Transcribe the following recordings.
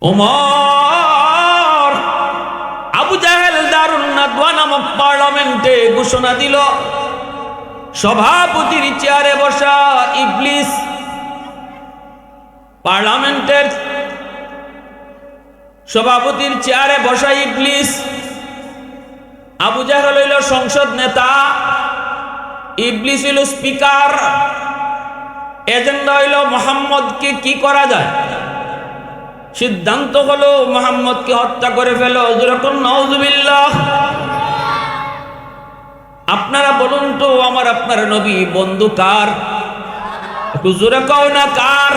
ওমর আবু জাহেল দারুন নাদওয়া নামক পার্লামেন্টে ঘোষণা দিল, সভাপতির চেয়ারে বসা ইবলিস, পার্লামেন্টের সভাপতির চেয়ারে বসা ইবলিস। আবু জাহেল হইল সংসদ নেতা, ইবলিস হইল স্পিকার। এজেন্ডা হইল মুহাম্মদকে কি করা যায়। সিদ্ধান্ত হলো মুহাম্মদকে হত্যা করে ফেলো। যেরকম নাউজুবিল্লাহ। আপনারা বলুন তো, আমার আপনার নবী বন্ধু কার? একটু জোরে কও না, কার?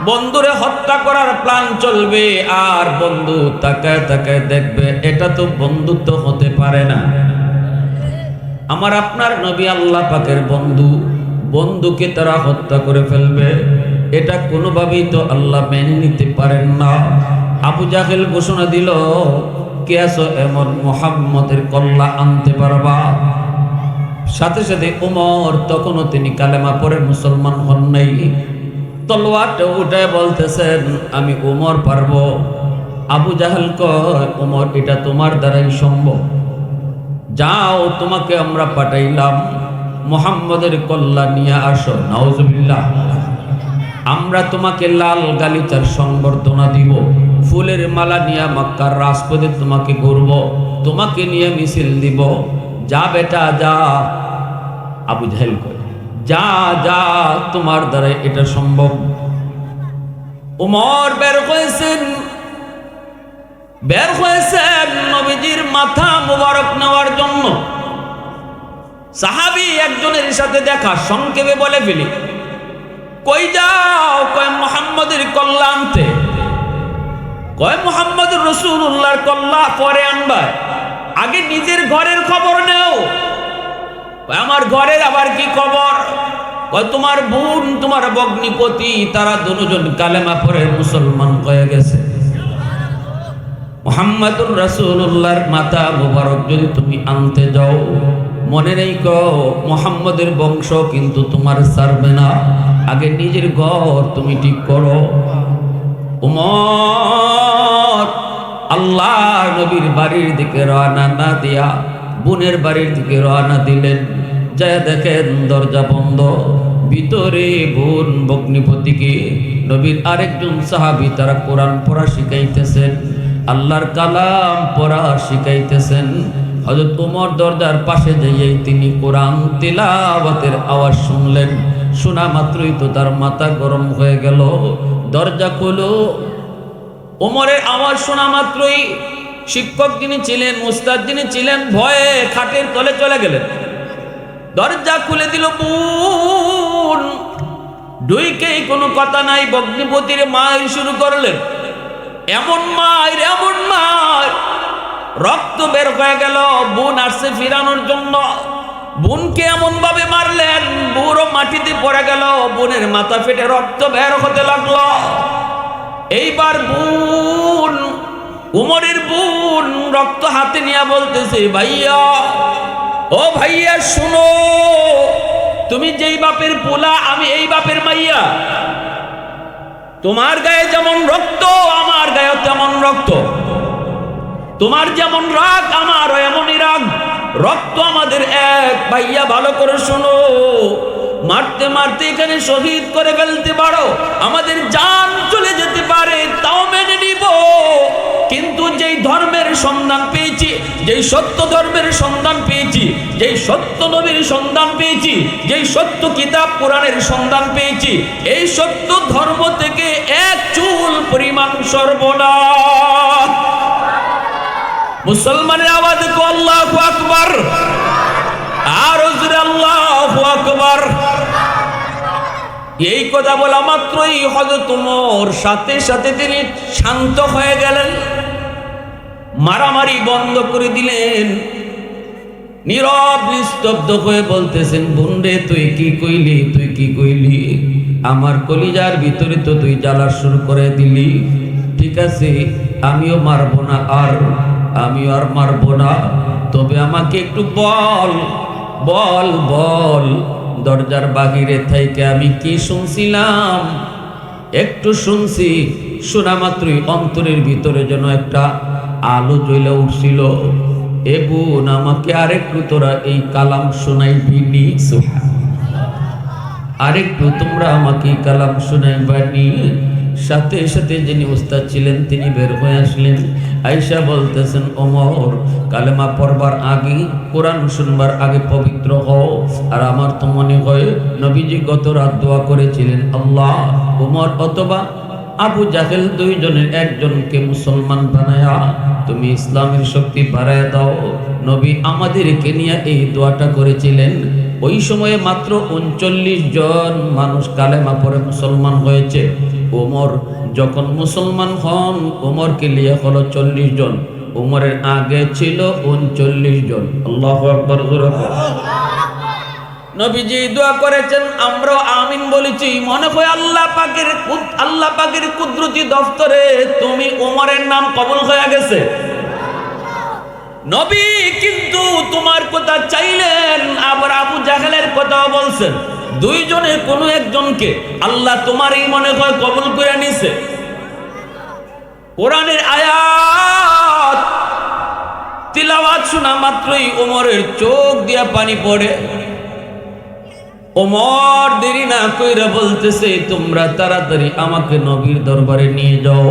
বন্ধুরে হত্যা করার প্ল্যান চলবে, আর বন্ধু তাকায় তাকায় দেখবে। এটা তো বন্ধুত্ব হতে পারে না। আমার আপনার নবী আল্লাহ পাকের বন্ধু, বন্ধুকে তারা হত্যা করে ফেলবে, এটা কোনোভাবেই তো আল্লাহ মেনে নিতে পারেন না। আবু জাহেল ঘোষণা দিল, কে আছো এমন মুহাম্মদের কল্লা আনতে পারবা? সাথে সাথে ওমর, তখনও তিনি কালেমা পড়ে মুসলমান হন নাই, তলোয়ারটা উঠে বলতেছেন, আমি ওমর পারবো। আবু জাহেল কয়, ওমর এটা তোমার দ্বারাই সম্ভব। যাও, তোমাকে আমরা পাঠাইলাম, মুহাম্মদের কল্লা নিয়ে আসো। নাউজুবিল্লাহ। আমরা তোমাকে লাল গালিচার সংবর্ধনা দিব, ফুলের মালা নিয়ে মক্কার রাজপথে তোমাকে ঘুরবো, তোমাকে নিয়ে মিছিল দিব। যা বেটা যা। আবু জাহেল কয়, যা যা, তোমার দ্বারা এটা সম্ভব। ওমর বের হয়েছেন নবীজির মাথা মুবারক নেওয়ার জন্য। সাহাবী একজনের সাথে দেখা, সংক্ষেপে বলে ফেলি, কই যাও? কয় মুহাম্মদের কল্লা আনতে। কয় মুহাম্মদুর রাসূলুল্লাহর কল্লা পরে আনবা, আগে নিজের ঘরের খবর নেও। আমার ঘরের আবার কি খবর? কয় তোমার বোন, তোমার ভগ্নিপতি, তারা দুজন কালেমা পড়ে মুসলমান হয়ে গেছে। মুহাম্মদুর রাসূলুল্লাহর মাথা মুবারক যদি তুমি আনতে যাও, মনে রেখো মুহাম্মদের বংশ কিন্তু তোমার ছাড়বে না। আগে নিজের ঘর তুমি ঠিক করো। ওমর আল্লাহ নবীর বাড়ির দিকে রওনা না দিয়া বোনের বাড়ির দিকে রওনা দিলেন। যায় দেখেন দরজা বন্ধ, ভিতরে বোন ভগ্নিপতিকে নবীর আরেকজন সাহাবী তারা কোরআন পড়া শিখাইতেছেন, আল্লাহর কালাম পড়া শিখাইতেছেন। হযরত ওমর দরজার পাশে যাইয়াই তিনি কোরআন তিলাওয়াতের আওয়াজ শুনলেন। শোনা মাত্রই তো তার মাথা গরম হয়ে গেল। দরজা খুলো। ওমরের আওয়াজ শোনা মাত্রই শিক্ষক যিনি ছিলেন, উস্তাদ যিনি ছিলেন, ভয়ে খাটের তলে চলে গেলেন। দরজা খুলে দিল বোন। দুইকেই কোনো কথা নাই, ভগ্নিপতির মায়ের শুরু করলেন। এমন মায়ের, এমন মায়ের, রক্ত বের হয়ে গেল। বোন আসছে ফিরানোর জন্য, বোনকে এমন ভাবে মারলেন, বুড়ো মাটিতে পড়ে গেল। বোনের মাথা ফেটে রক্ত বের হতে লাগলো। এইবার বোন, উমরের বোন রক্ত হাতে নিয়ে বলতেছে, ভাইয়া, ও ভাইয়া শুনো, তুমি যেই বাপের পোলা, আমি এই বাপের মাইয়া। তোমার গায়ে যেমন রক্ত, আমার গায়ে তেমন রক্ত। তোমার যেমন রাগ, আমারও এমনই রাগ। রক্ত আমাদের এক। ভাইয়া ভালো করে শোনো, মারতে মারতে এখানে শহীদ করে ফেলতে পারো, আমাদের জান চলে যেতে পারে, তাও মেনে নিব। কিন্তু যেই ধর্মের সন্ধান পেয়েছি, যেই সত্য ধর্মের সন্ধান পেয়েছি, যেই সত্য নবীর সন্ধান পেয়েছি, যেই সত্য কিতাব কোরআনের সন্ধান পেয়েছি, এই সত্য ধর্ম থেকে এক চুল পরিমাণ সর্বনাশ। মুসলমানের আওয়াজ কো আল্লাহু আকবার, আর জোরে আল্লাহু আকবার। এই কথা বলা মাত্রই হযরত ওমর সাথে সাথে তিনি শান্ত হয়ে গেলেন, মারামারি বন্ধ করে দিলেন। নীরব নিস্তব্ধ হয়ে বলতেছেন, বোনরে তুই কি কইলি, তুই কি কইলি? আমার কলিজার ভিতরে তো তুই জ্বালা শুরু করে দিলি। ঠিক আছে, আমিও মারবো না, আমিও আর মারবো না, তবে আমাকে একটু বল বল বল, দরজার বাহিরে থেকে আমি কি শুনছিলাম? একটু শুনছি, শোনা মাত্রই অন্তরের ভিতরে যেন একটা আলো জ্বলে উঠছিল। এ বোন, আমাকে আরেকটু তোরা এই কালাম শোনাইবি, আরেকটু তোমরা আমাকে কালাম শোনাইবানি। সাথে সাথে যিনি উস্তাদ ছিলেন তিনি বের হয়ে আসলেন। আয়েশা বলতেছেন, ওমর, কালেমা পড়বার আগে, কোরআন শুনবার আগে পবিত্র হও। আর আমার তো মনে হয় নবীজি গত রাত দোয়া করেছিলেন, আল্লাহ ওমর অথবা আবু জাহেল দুইজনের একজনকে মুসলমান বানায়া তুমি ইসলামের শক্তি বাড়ায় দাও। নবী আমাদেরকে নিয়ে এই দোয়াটা করেছিলেন। ওই সময়ে মাত্র 39 জন মানুষ কালেমা পড়ে মুসলমান হয়েছে। ওমর যখন মুসলমান হন, ওমরকে লিয়ে হলো 40 জন। ওমরের আগে ছিল 39 জন। আল্লাহু আকবার। নবীজি দোয়া করেছেন, আমরাও আমিন বলেছি। মনে হয় আল্লাহ পাকের কুদরতি দফতরে তুমি ওমরের নাম কবুল হয়ে গেছে। নবী কিন্তু তোমার কথা চাইলেন, আবার আবু জাহেলের কথাও বলছেন। দুইজনের কোনো একজনকে আল্লাহ তোমার এই মনে হয় কবুল করে নিছে। কোরআনের আয়াত তিলাওয়াত শোনা মাত্রই ওমরের চোখ দিয়া পানি পড়ে। ওমর দেরি না কইরা বলতেছে, তোমরা তাড়াতাড়ি আমাকে নবীর দরবারে নিয়ে যাও।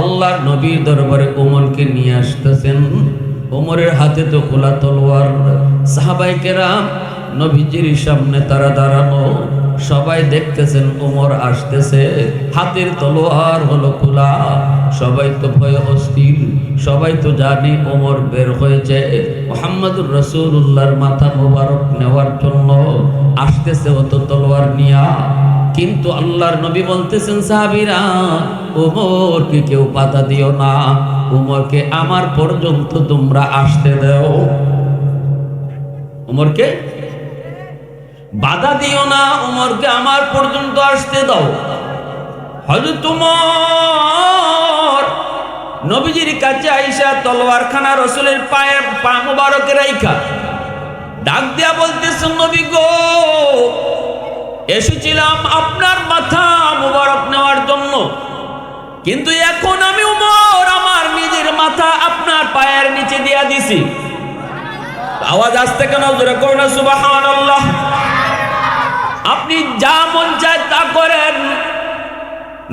আল্লাহর নবীর দরবারে ওমরকে নিয়ে আসতেছেন। ওমরের হাতে তো খোলা তলোয়ার। সাহাবায়ে কেরাম নবীজির সামনে তারা দাঁড়ানো, সবাই দেখতেছেন ওমর আসতেছে, হাতের তলোয়ার হলো খোলা। সবাই তো ভয়ে অস্থির, সবাই তো জানে ওমর বের হয়েছে মুহাম্মদুর রাসূলুল্লাহর মাথা মোবারক নেওয়ার জন্য আসতেছে অত তলোয়ার নিয়া। কিন্তু আল্লাহর নবী বলতেছেন, সাহাবীরা ওমরকে কেউ বাধা দিও না, ওমরকে আমার পর্যন্ত তোমরা আসতে দাও। ওমরকে বাধা দিও না, ওমরকে আমার পর্যন্ত আসতে দাও। হযরত ওমর নবীজির কাছে আইসা তলোয়ারখানা রাসূলের পায়ে পা মোবারকে রাইখা ডাক দিয়া বলতেছেন, নবী গো, এসেছিলাম আপনার মাথা মোবারক নেওয়ার জন্য, কিন্তু এখন আমি ওমর আমার নিজের মাথা আপনার পায়ের নিচে দিয়া দিছি। আওয়াজ আসতে কেন জোরে করো না সুবহানাল্লাহ। আপনি যা মন চায় তা করেন।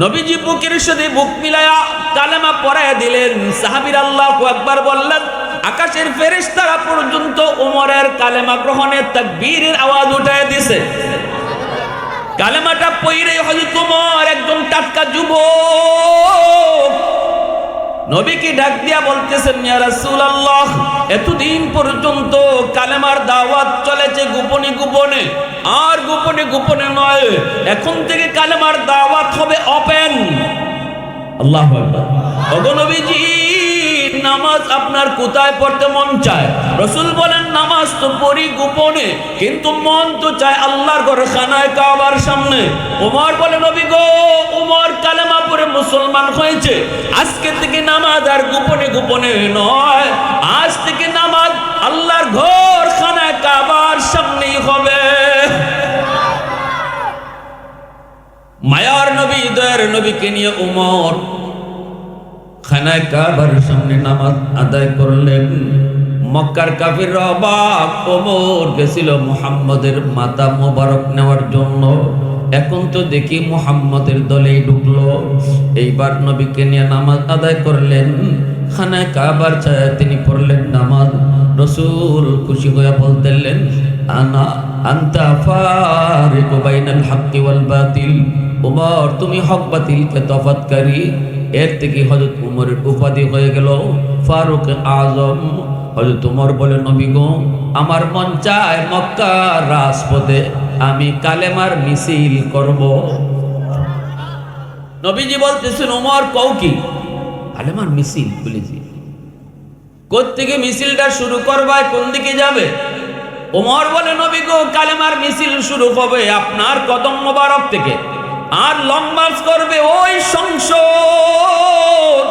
নবীজি বুকের সাথে বুক মিলায়া কালেমা পড়ায় দিলেন। সাহাবীরা আল্লাহু আকবার বললেন। আকাশের ফেরেশতারা পর্যন্ত ওমরের কালেমা গ্রহণের তাকবীরের আওয়াজ উঠায় দিছে। কালেমাটা পড়ে হযরত ওমর একজন টাটকা যুবক নবীকে ডাক দিয়া বলতেছেন, ইয়া রাসূলুল্লাহ, এতদিন পর্যন্ত কালেমার দাওয়াত চলেছে গোপনে গোপনে, আর গোপনে গোপনে নয়, এখন থেকে কালেমার দাওয়াত হবে ওপেন। আল্লাহু আকবার। ওগো নবীজি, নামাজ আপনার কোথায় পড়তে মন চায়? রাসূল বলেন, নামাজ তো পড়ি গোপনে, কিন্তু মন তো চায় আল্লাহর ঘর খানায় কাবার সামনে। ওমর বলে, নবী গো, ওমর কালেমা পড়ে মুসলমান হয়েছে। আজকে থেকে নামাজ আর গোপনে গোপনে নয়, আজ থেকে নামাজ আল্লাহর ঘর খানায় কাবার সামনেই হবে। মায়ার নবী, দয়ার নবীকে নিয়ে ওমর খানায় কাবার সামনে নামাজ আদায় করলেন। মক্কার কাফিররা অবাক। ওমর গেছিল মুহাম্মদের মাথা মোবারক নেওয়ার জন্য, এখন তো দেখি মুহাম্মদের দলেই ঢুকলো। এইবার নবীকে নিয়ে নামাজ আদায় করলেন। খানায় কাবার ছায়ায় তিনি পড়লেন নামাজ। রাসূল খুশি হয়ে বলতেন, আনা আনতা ফারিকু বাইনাল হাক্কি ওয়াল বাতিল। ওমর, তুমি হক বাতিলকে তফাৎকারী। এর থেকে হযরত ওমরের উপাধি হয়ে গেল ফারুক আজম। হযরত ওমর বলে, নবী গো, আমার মন চায় মক্কার রাজপথে আমি কালেমার মিছিল করব। নবীজি বলতেছেন, ওমর কও কি? কালেমার মিছিল বলেছি। কোত্থেকে মিছিলটা শুরু করবে, কোন দিকে যাবে? ওমর বলে, নবী গো, কালেমার মিছিল শুরু হবে আপনার কদম মোবারক থেকে, আর লং মার্চ করবে ওই সংসদ,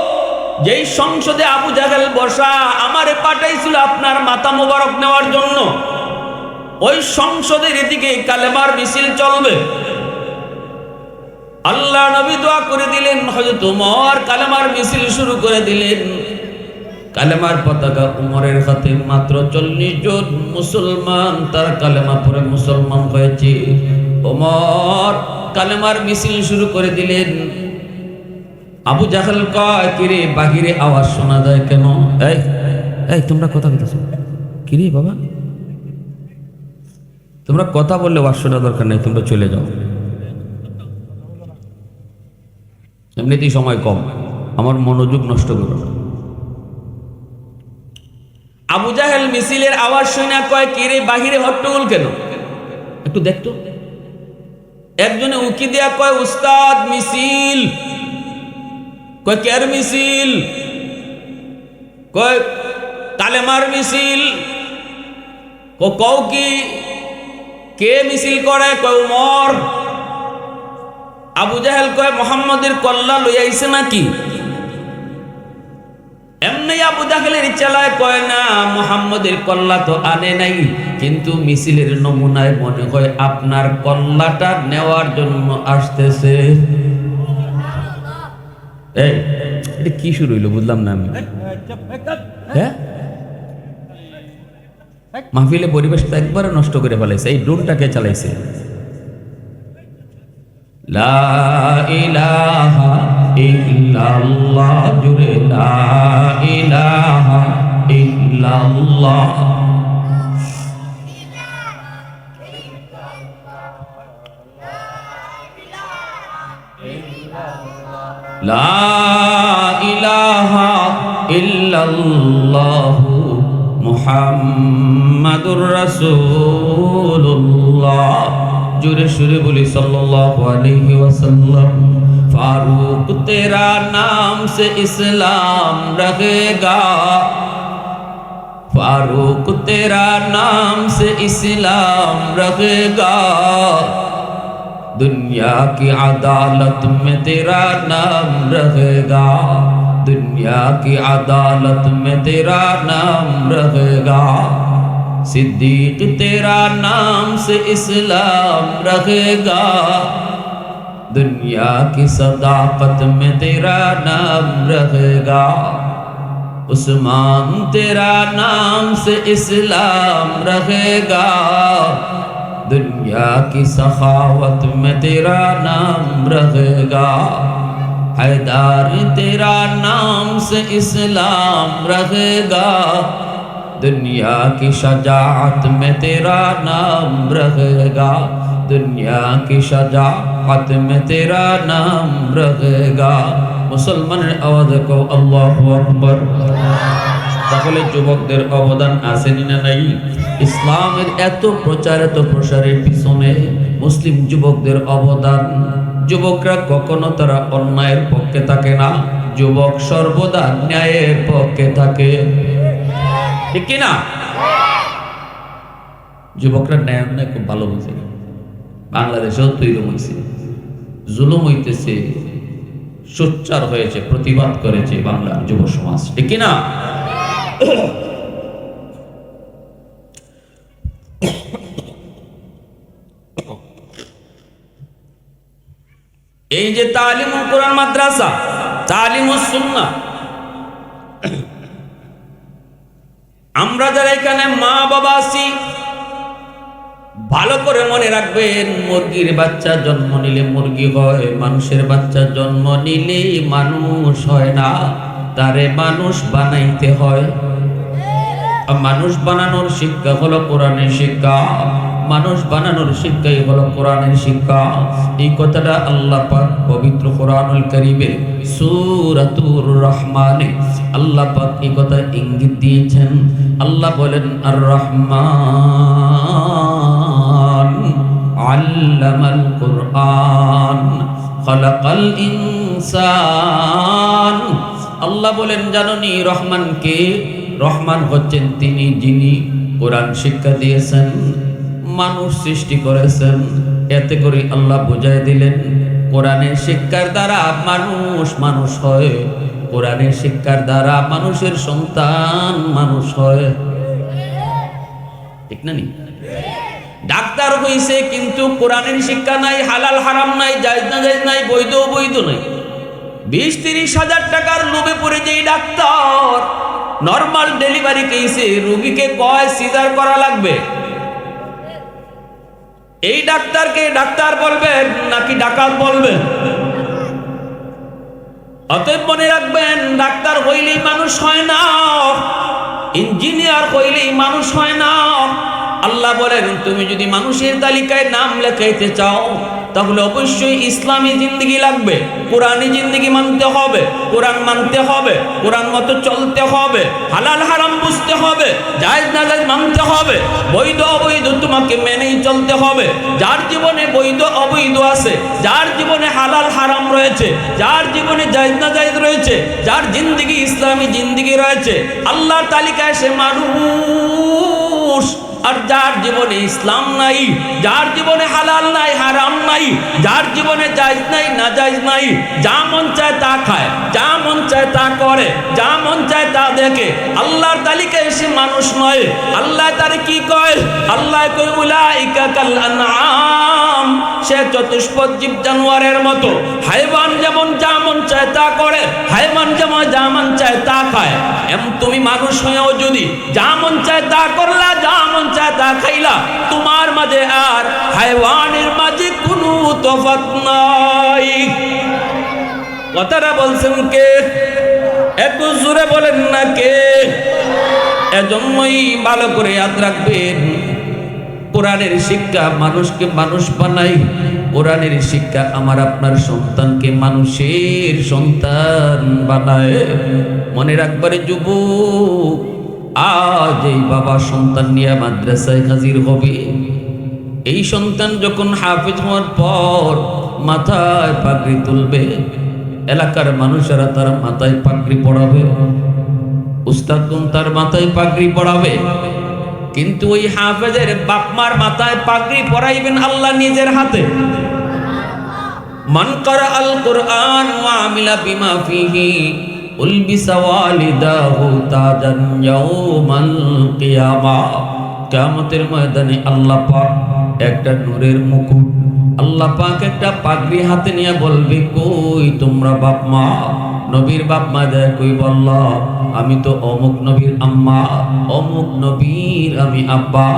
যেই সংসদে আবু জাহেল বসা, আমারে পাঠাইছিল আপনার মাথা মোবারক নেওয়ার জন্য। ওই সংসদের এদিকে কালেমার মিছিল চলবে। আল্লাহ নবী দোয়া করে দিলেন, হযরত ওমর কালেমার মিছিল শুরু করে দিলেন। কালেমার পতাকা উমরের হাতে, মাত্র 40 জন মুসলমান তারা কালেমা পড়ে মুসলমান হয়েছে। ওমর কালেমার মিছিল শুরু করে দিলেন। আবু জাহেল কয়, কিরে বাহিরে আওয়াজ শোনা যায় কেন? এই এই তোমরা কথা বলতেছো কিরে বাবা? তোমরা কথা বললে আওয়াজ শোনা দরকার নেই, তোমরা চলে যাও। এমনিতেই সময় কম, আমার মনোযোগ নষ্ট করো না। আবু জাহেল মিছিলের আওয়াজ শুনে কয়, কিরে বাহিরে হট্টগোল কেন? একটু দেখতো। একজনে উকি দেয়া কয়, উস্তাদ মিছিল। কয় কের মিছিল? কয় কালেমার মিছিল। কও কি কে মিছিল করে? কয় ওমর। আবু জাহেল কয়, মুহাম্মদের কল্লা লইয়া আইছে নাকি? এমনি আবু জাহেলের চালায় কয়, না মুহাম্মদের কল্লা তো আনে নাই, কিন্তু মিছিলের নমুনায় মনে হয় আপনার কল্লাটা নেওয়ার জন্য আসতেছে। এই এটা কি শুরু হইলো বুঝলাম না আমি। হ্যাঁ, মাহফিলে পরিবেশটা একবারে নষ্ট করে ফেলাইছে। এই ড্রোনটাকে চালাইছে। লা ইলাহা ইল্লাল্লাহ, জুরে লা ইলাহা ইল্লাল্লাহ। লা ইলাহা ইল্লাল্লাহ মুহাম্মাদুর রাসূলুল্লাহ। জোরে সুরে বলি সাল্লাল্লাহু আলাইহি ওয়াসাল্লাম। फारूक तेरा नाम से इस्लाम रहेगा, फारूक तेरा नाम से इस्लाम रहेगा, दुनिया की अदालत में तेरा नाम रहेगा, दुनिया की अदालत में तेरा नाम रहेगा, सिद्दीक तेरा नाम से इस्लाम रहेगा, दुनिया की सदाकत में तेरा नाम रहेगा, उस्मान तेरा नाम से इस्लाम रहेगा, दुनिया की सखावत में तेरा नाम रहेगा, हैदर तेरा नाम से इस्लाम रहेगा, दुनिया की शजाअत में तेरा नाम रहेगा, दुनिया की शजाअत में तेरा नाम रहेगा। मुसलमाনের আওয়াজে কও আল্লাহু আকবার। তাহলে যুবকদের অবদান আছে না নাই? ইসলামের এত প্রচার এত প্রসারের পিছনে মুসলিম যুবকদের অবদান। যুবকরা কখনো তারা অন্যায়ের পক্ষে থাকে না, যুবক সর্বদা ন্যায়ের পক্ষে থাকে, ঠিক কি না? যুবকরা ন্যায় অন্যায় খুব ভালো বুঝে। বাংলাদেশেও তৈরি হয়েছে, জুলুম হইতেছে, সোচ্চার হয়েছে, প্রতিবাদ করেছে বাংলার যুব সমাজ, ঠিক কি না? এই যে তালিমুল কোরআন মাদ্রাসা, তালিমুস সুন্নাহ, আমরা যারা এখানে মা বাবা আছি, ভালো করে মনে রাখবেন, মুরগির বাচ্চা জন্ম নিলে মুরগি হয়, মানুষের বাচ্চা জন্ম নিলে মানুষ হয় না, তারে মানুষ বানাইতে হয়। মানুষ বানানোর শিক্ষা হলো কোরআনের শিক্ষা, মানুষ বানানোর শিক্ষাই হলো কোরআনের শিক্ষা। এই কথাটা আল্লাহ পাক পবিত্র কোরআনুল কারীমে সূরাতুর রহমানে আল্লাহ পাক এই কথা ইঙ্গিত দিয়েছেন। আল্লাহ বলেন, আর রহমান আল্লামাল কুরআন খালাকাল ইনসান। আল্লাহ বলেন, জানোনি রহমান কে? রহমান হচ্ছেন তিনি যিনি কোরআন শিক্ষা দিয়েছেন, মানুষ সৃষ্টি করেছেন। এতে করে আল্লাহ বুঝাই দিলেন, কোরআনের শিক্ষার দ্বারা মানুষ মানুষ হয়, কোরআনের শিক্ষার দ্বারা মানুষের সন্তান মানুষ হয়, ঠিক না? ডাক্তার হইছে কিন্তু কোরআনের শিক্ষা নাই, হালাল হারাম নাই, জায়েজ না জায়েজ নাই, বৈধ অবৈধ নাই। 20-30 হাজার টাকার লোভে পড়ে যেই ডাক্তার নরমাল ডেলিভারি কেসে রোগীকে কয় সিজার করা লাগবে, এই ডাক্তারকে ডাক্তার বলবেন নাকি ডাকাত বলবেন? অতএব মনে রাখবেন, ডাক্তার হইলেই মানুষ হয় না, ইঞ্জিনিয়ার হইলেই মানুষ হয় না। আল্লাহ বলেন, তুমি যদি মানুষের তালিকায় নাম লেখাইতে চাও তাহলে অবশ্যই ইসলামী জিন্দেগি লাগবে, কোরআনী জিন্দেগি মানতে হবে, কোরআন মানতে হবে, কোরআন মতো চলতে হবে, হালাল হারাম বুঝতে হবে, জায়েজ না জায়েজ মানতে হবে, বৈধ অবৈধ তোমাকে মেনেই চলতে হবে। যার জীবনে বৈধ অবৈধ আছে, যার জীবনে হালাল হারাম রয়েছে, যার জীবনে জায়েজ না জায়েজ রয়েছে, যার জিন্দেগি ইসলামী জিন্দেগি রয়েছে, আল্লাহর তালিকায় সে মানুষ। আর যার জীবনে ইসলাম নাই, যার জীবনে হালাল নাই হারাম নাই, যার জীবনে জায়েজ নাই না জায়েজ নাই, যা মন চায় তা খায়, যা মন চায় তা করে, যা মন চায় তা দেখে, আল্লাহর তালিকায় সে মানুষ নয়। আল্লাহ তারে কি কয়? আল্লাহ কয় উলাইকা কাল আনআম, সে চতুষ্পদ জীব জানোয়ারের মতো। হাইওয়ান যেমন যা মন চায় তা করে, হাইওয়ান যেমন যা মন চায় তা খায়, এমন তুমি মানুষ হয়েও যদি যা মন চায় তা করলা, যা মন চায় তা খাইলা, তোমার মাঝে আর হাইওয়ানের মাঝে কোনো তফাৎ নাই। কথাটা বলছেন কে? একটু জোরে বলেন না কে? এজন্যই ভালো করে ইয়াদ রাখবেন, কোরআনের শিক্ষা মানুষকে মানুষ বানায়, কোরআনের শিক্ষা আমার আপনার সন্তানকে মানুষের সন্তান বানায়। মনে রাখবারে যুবক, আজ এই বাবা সন্তান নিয়ে মাদ্রাসায় হাজির হবে, এই সন্তান যখন হাফেজ হওয়ার পর মাথায় পাগড়ি তুলবে, এলাকার মানুষেরা তার মাথায় পাগড়ি পড়াবে, উস্তাদগণ তার মাথায় পাগড়ি পড়াবে, কিন্তু ওই হাফেজের বাপমার মাথায় পাগড়ি পরাইবেন আল্লাহ নিজের হাতে। মান করা আল কুরআন ওয়া আমিলা বিমা ফিহি উলবিসা ওয়ালিদাহু তাজান ইয়াউমাল কিয়ামা। কিয়ামতের ময়দানে আল্লাহ পাক একটা নূরের মুকুট, আল্লাহ পাক একটা পাগড়ি হাতে নিয়ে বলবে, কই তোমরা বাপ মা? নবীর বাপ মা যায়, কই বললা আমি তো অমুক নবীর আম্মা, অমুক নবীর আমি আব্বা।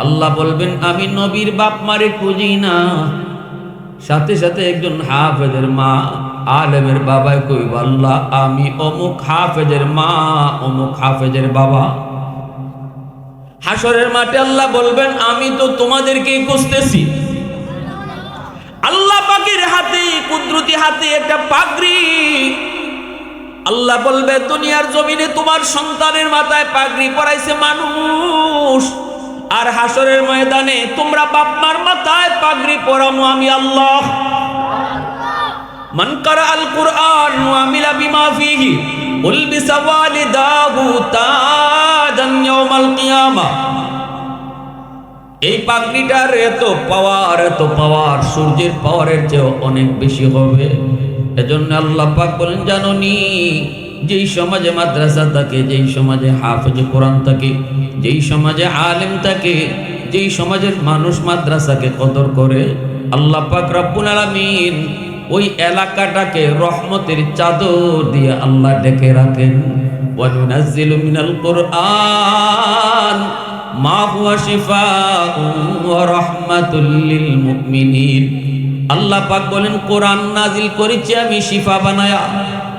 আল্লাহ বলবেন, আমি নবীর বাপ মারে খুঁজি না। সাথে সাথে একজন হাফেজের মা, আলেমের বাবায় কই বললা আমি অমুক হাফেজের মা, অমুক হাফেজের বাবা। হাসরের মাঠে আল্লাহ বলবেন, আমি তো তোমাদেরকে খুঁজতেছি। আল্লাহ পাকের হাতে, কুদরতি হাতে একটা পাগড়ি। আল্লাহ বলবে, দুনিয়ার জমিনে তোমার সন্তানের মাথায় পাগড়ি পরাইছে মানুষ, আর হাসরের ময়দানে তোমরা বাপ মার মাথায় পাগড়ি পরানো আমি আল্লাহ। মান কারা আল কুরআন ওয়া আমিলা বিমা ফিহি উলবিসা ওয়ালিদাহু তাজান ইয়াউমাল কিয়ামা। এই পাগড়িটার এত পাওয়ার সূর্যের পাওয়ারের চেয়ে অনেক বেশি হবে। এজন্য আল্লাহ পাক বলেন, জানোনি যেই সমাজে মাদ্রাসা থাকে, যেই সমাজে হাফেজ কোরআন থাকে, যেই সমাজে আলেম থাকে, যেই সমাজের মানুষ মাদ্রাসাকে কদর করে, আল্লাহ পাক রব্বুল আলামিন ওই এলাকাটাকে রহমতের চাদর দিয়ে আল্লাহ ঢেকে রাখেন। ওয়া নুনাজ্জিলু মিনাল কুরআন মা হুয়া শিফাউন ওয়া রাহমাতুল লিল মুমিনিন। আল্লাহ পাক বলেন, কোরআন নাজিল করেছি আমি শিফা বানায়া,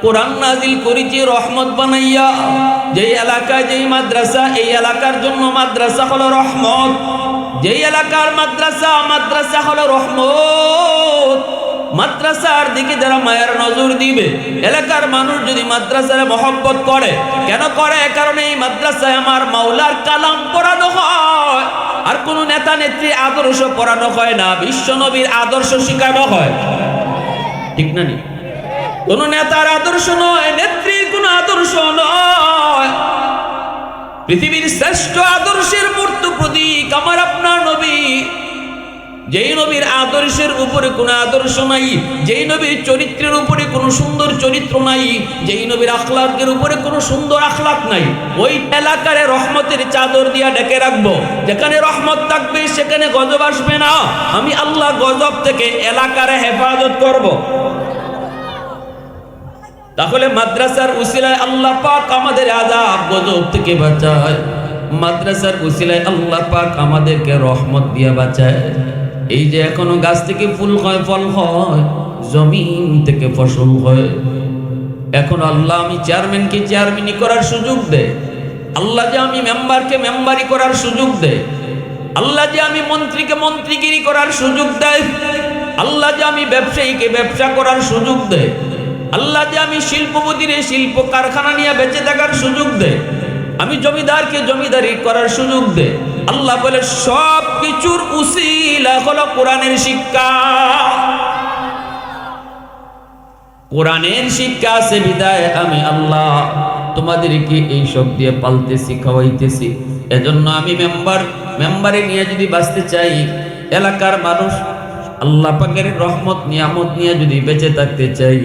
কোরআন নাজিল করেছি রহমত বানাইয়া। যেই এলাকায় যেই মাদ্রাসা, এই এলাকার জন্য মাদ্রাসা হলো রহমত। যেই এলাকার মাদ্রাসা হলো রহমত। মাদ্রাসার দিকে যারা মায়ের নজর দিবে, এলাকার মানুষ যদি মাদ্রাসার মহব্বত করে, কেন করে? কারণ এই মাদ্রাসায় আমার মাওলার কালাম পড়ানো হয়, আর কোন নেতা নেত্রী আদর্শ পড়ানো হয় না, বিশ্ব নবীর আদর্শ শিখানো হয়। ঠিক না? কোন নেতার আদর্শ নয়, নেত্রীর কোন আদর্শ নয়। পৃথিবীর শ্রেষ্ঠ আদর্শের মূর্ত প্রতীক আমার আপনার নবী। যেই নবীর আদর্শের উপরে কোনো আদর্শ নাই, যেই নবীর চরিত্রের উপরে কোনো সুন্দর চরিত্র নাই, যেই নবীর আখলাকের উপরে কোনো সুন্দর আখলাক নাই, ওই এলাকারে রহমতের চাদর দিয়া ঢেকে রাখবো। যেখানে রহমত থাকবে সেখানে গজব আসবে না। আমি আল্লাহ গজব থেকে এলাকারে হেফাজত করব। তাহলে মাদ্রাসার উসিলায় আল্লাহ পাক আমাদের আযাব গজব থেকে বাঁচায়, মাদ্রাসার উসিলায় আল্লাহ পাক আমাদেরকে রহমত দিয়ে বাঁচায়। এই যে এখনো গাছ থেকে ফুল হয়, ফল হয়, জমিন থেকে ফসল হয়, এখন আল্লাহ আমি চেয়ারম্যানকে চেয়ারম্যানই করার সুযোগ দেয়, আল্লাহ যে আমি মেম্বারকে মেম্বারি করার সুযোগ দেয়, আল্লাহ যে আমি মন্ত্রীকে মন্ত্রীগিরি করার সুযোগ দেয়, আল্লাহ যে আমি ব্যবসায়ীকে ব্যবসা করার সুযোগ দেয়, আল্লাহ যে আমি শিল্পপতিরে শিল্প কারখানা নিয়ে বেঁচে থাকার সুযোগ দেয়, আমি জমিদারকে জমিদারি করার সুযোগ দেয়। আল্লাহ বলে সব কিছুর উসিলা হলো কোরআনের শিক্ষা। কোরআনের শিক্ষা আছে বিদায় আমি আল্লাহ তোমাদেরকে এই সব দিয়ে পালতেছি, খাওয়াইতেছি। এজন্য আমি মেম্বারে নিয়ে যদি বাঁচতে চাই, এলাকার মানুষ আল্লাহ পাকের রহমত নিয়ামত নিয়ে যদি বেঁচে থাকতে চাই,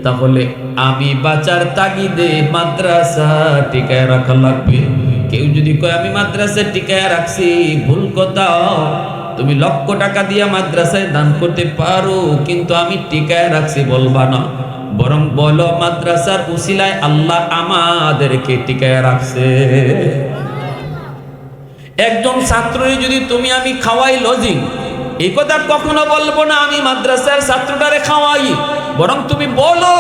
তাহলে আমি বাঁচার তাগিদে মাদ্রাসা টিকায় রাখা লাগবে। কেউ যদি কয় আমি মাদ্রাসা টিকায় রাখছি, ভুল কথা। তুমি লক্ষ টাকা দিয়ে মাদ্রাসায় দান করতে পারো, কিন্তু আমি টিকায় রাখছি বলবা না, বরং বলো মাদ্রাসার উসিলায় আল্লাহ আমাদেরকে টিকায় রাখছে। একজন ছাত্ররে যদি তুমি আমি খাওয়াই লজিং, এই কথা কখনো বলবো না আমি মাদ্রাসার ছাত্রটারে খাওয়াই, বরং তুমি বলো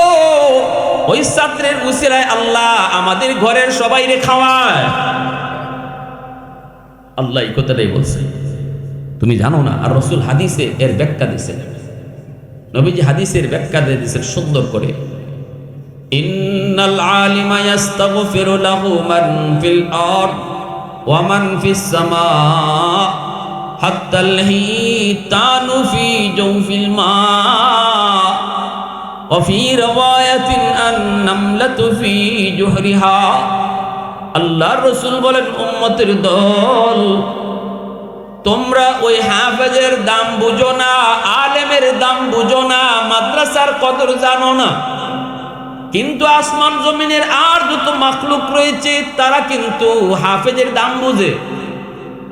ওই ছাত্রের উসিলায় আল্লাহ আমাদের ঘরের সবাইরে খাওয়ায়। আল্লাহ এই কথাটাই বলছে, তুমি জানো না? আর রাসূল হাদিসে এর ব্যাখ্যা দিয়েছেন, নবীজি হাদিসের ব্যাখ্যা দিয়ে দিয়েছেন সুন্দর করে। ইন্নাল আলিমা ইস্তাগফিরু লাহু মান ফিল আরদ ওয়া মান ফিস সামা হাত্তাল হিতানু ফি জাওফিল মা ওয়া ফি রাওয়ায়াতিন আন-নামলাতু ফি জুহরিহা। আল্লাহর রাসূল বলেন, উম্মতের দল, তোমরা ওই হাফেজের দাম বুঝো না, আলেমের দাম বুঝো না, মাদ্রাসার কদর জানো না, কিন্তু আসমান জমিনের আর যত মাখলুক রয়েছে তারা কিন্তু হাফেজের দাম বুঝে।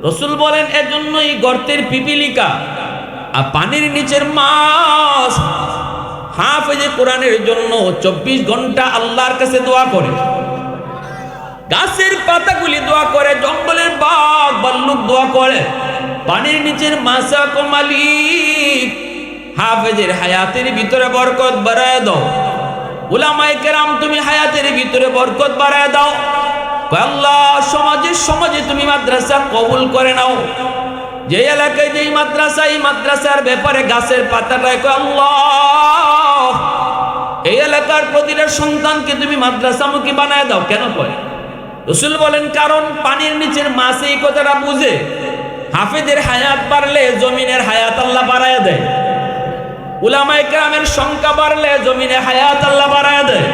রাসূল বলেন, এজন্যই গর্তের পিপিলিকা আর পানির নিচের মাছ হাফেজে কোরআনের জন্য 24 ঘন্টা আল্লাহর কাছে দোয়া করে, গাছের পাতাগুলি দোয়া করে, জঙ্গলের বাঘ ভাল্লুক দোয়া করে, পানির নিচের মাছা কো মালিক হাফেজের হায়াতের ভিতরে বরকত বাড়ায় দাও। উলামায়ে কেরাম তুমি হায়াতের ভিতরে বরকত বাড়ায় দাও। আল্লাহ সমাজে তুমি মাদ্রাসা কবুল করে নাও। যে এলাকায় যেই মাদ্রাসা, এই মাদ্রাসার ব্যাপারে গাছের পাতাটায় আল্লাহ এই এলাকার প্রতিটা সন্তানকে তুমি মাদ্রাসামুখী বানায় দাও। কেন কয়? রাসূল বলেন, কারণ পানির নিচের মাছ এই কথাটা বুঝে, হাফেজের হায়াত বাড়লে জমিনের হায়াত আল্লাহ বাড়ায় দেয়, উলামায়ে কেরামের সংখ্যা বাড়লে জমিনে হায়াত আল্লাহ বাড়ায় দেয়।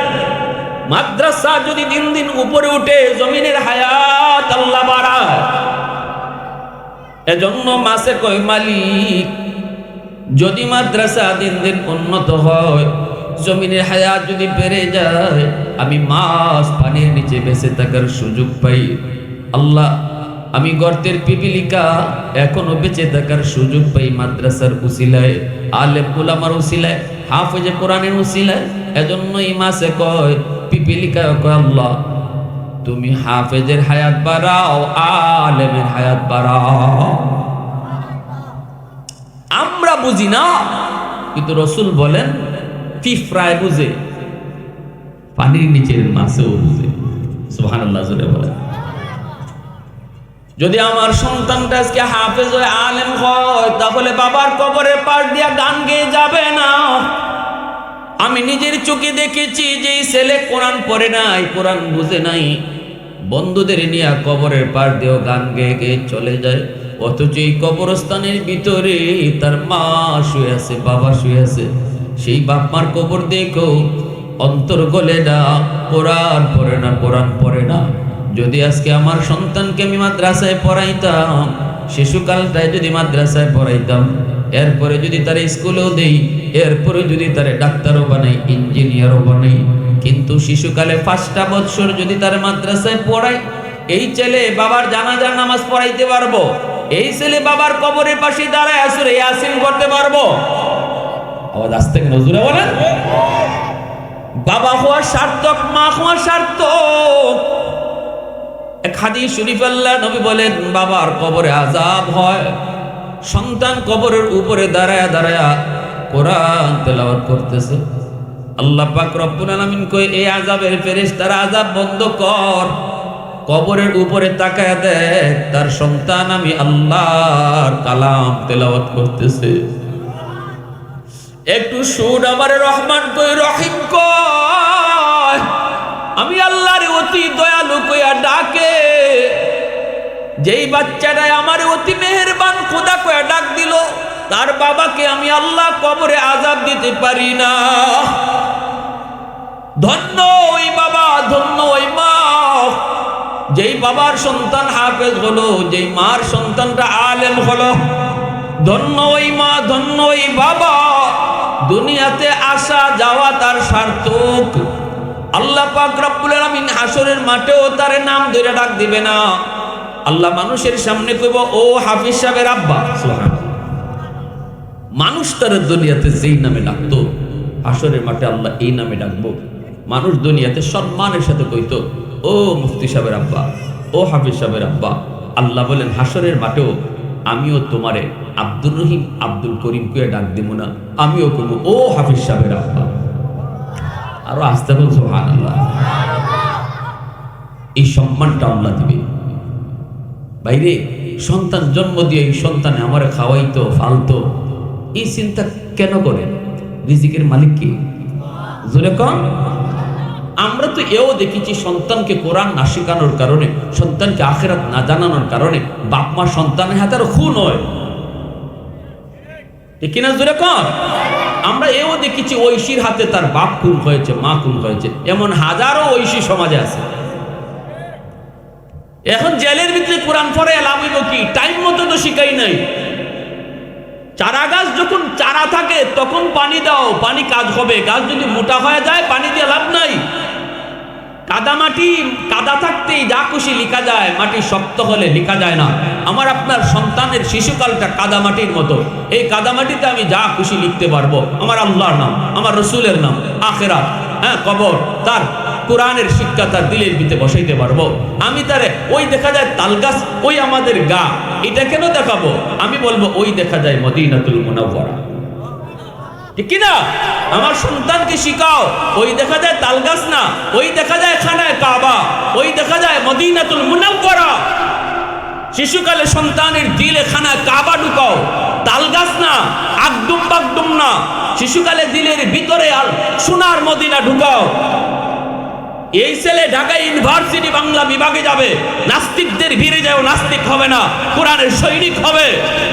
মাদ্রাসা যদি দিন দিন উপরে উঠে জমিনের হায়াত আল্লাহ বাড়ায়। এজন্য মাসে কয় মালিক, যদি মাদ্রাসা দিন দিন উন্নত হয়, জমিনের হায়াত যদি বেড়ে যায়, আমি মাছ পানির নিচে বেঁচে থাকার সুযোগ পাই। আল্লাহ, আমি গর্তের পিপিলিকা এখনো বেঁচে থাকার সুযোগ পাই মাদ্রাসার উসিলায়, আলেম উলামার উসিলায়, হাফেজে কোরআনের উসিলায়। এজন্য এই মাসে কয় পিপিলিকা কয়, আল্লাহ তুমি হাফেজের হায়াত বাড়াও, আলেমের হায়াত বাড়াও। আমরা বুঝি না, কিন্তু রাসূল বলেন পিঁপড়ায় বুঝে, পানির নিচের মাছেও বুঝে। সুবহানাল্লাহ জোরে বলেন। যদি আমার সন্তানটা আজকে হাফেজ হয়, আলেম হয়, তাহলে বাবার কবরের পাশ দিয়া গান গেয়ে যাবে না। আমি নিজের চোখে দেখেছি যে এই ছেলে কোরআন পড়ে নাই, কোরআন বুঝে নাই, বন্ধুদের নিয়ে কবরের পাশ দিয়েও গান গেয়ে গেয়ে চলে যায়। অথচ এই কবরস্থানের ভিতরে তার মা শুয়ে আছে, বাবা শুয়ে আছে। সেই বাপ মার কবর দেখো অন্তর গলে না, কোরআন পড়ে না, কোরআন পড়ে না। যদি আজকে আমার সন্তানকে আমি মাদ্রাসায় পড়াইতাম, শিশুকালটায় যদি মাদ্রাসায় পড়াইতাম, এরপরে যদি তার স্কুলেও দেই, এরপরে যদি তার ডাক্তারও বানাই, ইঞ্জিনিয়ারও বানাই, কিন্তু শিশুকালে 5টা বছর যদি তার মাদ্রাসায় পড়াই, এই ছেলে বাবার জানাজার নামাজ পড়াইতে পারবো, এই ছেলে বাবার কবরের পাশে দাঁড়ায় আসরে ইয়াসিন করতে পারবো। আওয়াজ আসতে নজরে বলেন। বাবা হওয়া সার্থক, মা হওয়া সার্থক। এক হাদিস শরীফ আল্লাহ নবী বলেন, বাবার কবরে আযাব হয়, সন্তান কবরের উপরে দাঁড়ায়া দাঁড়ায়া কোরআন তেলাওয়াত করতেছে। আল্লাহ পাক রব্বুল আলামিন কই, এই আযাবের ফেরেশতারা আযাব বন্ধ কর, কবরের উপরে তাকায়া দেখ, তার সন্তান আমি আল্লাহর কালাম তেলাওয়াত করতেছে। একটু শুন আমারে রহমান কই, রহিম কই, আমি আল্লাহর অতি দয়ালু কইয়া ডাকে। যেই বাচ্চাটা আমারে অতি মেহেরবান খোদা কইয়া ডাক দিল, তার বাবাকে আমি আল্লাহ কবরে আযাব দিতে পারি না। ধন্য ওই বাবা, ধন্য ওই মা, যেই বাবার সন্তান হাফেজ হলো, যেই মার সন্তানটা আলেম হলো। ধন্য ওই মা, ধন্য ওই বাবা, দুনিয়াতে আসা যাওয়া তার সার্থক। আল্লাহ পাক রব্বুল আলামিন হাসরের মাঠেও তার নাম ধরে ডাক দিবে না। আল্লাহ মানুষের সামনে কইব, ও হাফিজ সাহেবের আব্বা। সুবহানাল্লাহ। মানুষ তার দুনিয়াতে যেই নামে ডাকতো, হাসরের মাঠে আল্লাহ এই নামে ডাকবো। মানুষ দুনিয়াতে সম্মানের সাথে কইতো, ও মুফতি সাহেবের আব্বা, ও হাফিজ সাহেবের আব্বা। আল্লাহ বলেন, হাসরের মাঠেও আমিও তোমারে আব্দুর রহিম, আব্দুল করিম কইয়া ডাক দিব না, আমিও কইব, ও হাফিজ সাহেবের আব্বা। আরো আস্তে বল সুবহানাল্লাহ। এই সম্মানটা আল্লাহ দিবে। বাইরে সন্তান জন্ম দিয়ে এই সন্তানে আমারে খাওয়াইতো, ফালতো, এই চিন্তা কেন করেন? রিজিকের মালিক কি? জোরে কম। আমরা তো এও দেখেছি, সন্তানকে কোরআন না শেখানোর কারণে, সন্তানকে আখিরাত না জানানোর কারণে বাপ মা সন্তানের হাতে আর খুন হয়, ঠিক কিনা? জোরে কম। আমরা এও দেখেছি, ঐশীর হাতে তার বাপ খুন হয়েছে, মা খুন হয়েছে। এমন হাজারো ঐশী সমাজে আছে। এখন জেলের ভিতরে কোরআন পড়ে লাভ হইব কি? টাইম মতো তো শিখাই নাই। চারা গাছ যখন চারা থাকে তখন পানি দাও, পানি কাজ হবে। গাছ যদি মোটা হয়ে যায় পানি দিয়ে লাভ নাই। কাদা মাটি, কাদা থাকতেই যা খুশি লিখা যায়, মাটি শক্ত হলে লিখা যায় না। আমার আপনার সন্তানের শিশুকালটা কাদা মাটির মতো। এই কাদা মাটিতে আমি যা খুশি লিখতে পারবো, আমার আল্লাহর নাম, আমার রসুলের নাম, আখিরাত, কবর, তার কোরআনের শিক্ষা তার দিলের ভিতরে বসাইতে পারবো। আমি তারে ওই দেখা যায় তাল গাছ, ওই আমাদের গা, এটা কেন দেখাবো? আমি বলবো ওই দেখা যায় মদিনাতুল মুনাওয়ারা, ঠিক কিনা? আমার সন্তানকে শিখাও, ওই দেখা যায় তাল গাছ না, ওই দেখা যায় খানায় কাবা, ওই দেখা যায় মদিনাতুল মুনাওয়ারা। শিশুকালে সন্তানের দিলে খানায় কাবা ঢুকাও, তাল গাছ না, আগডুম বাগডুম না। শিশুকালে দিলের ভিতরে আর সোনার মদিনা ঢুকাও। এই ছেলে ঢাকা ইউনিভার্সিটি বাংলা বিভাগে যাবে, নাস্তিকদের ভিড়ে যাও, নাস্তিক হবে না, কোরআনের সৈনিক হবে,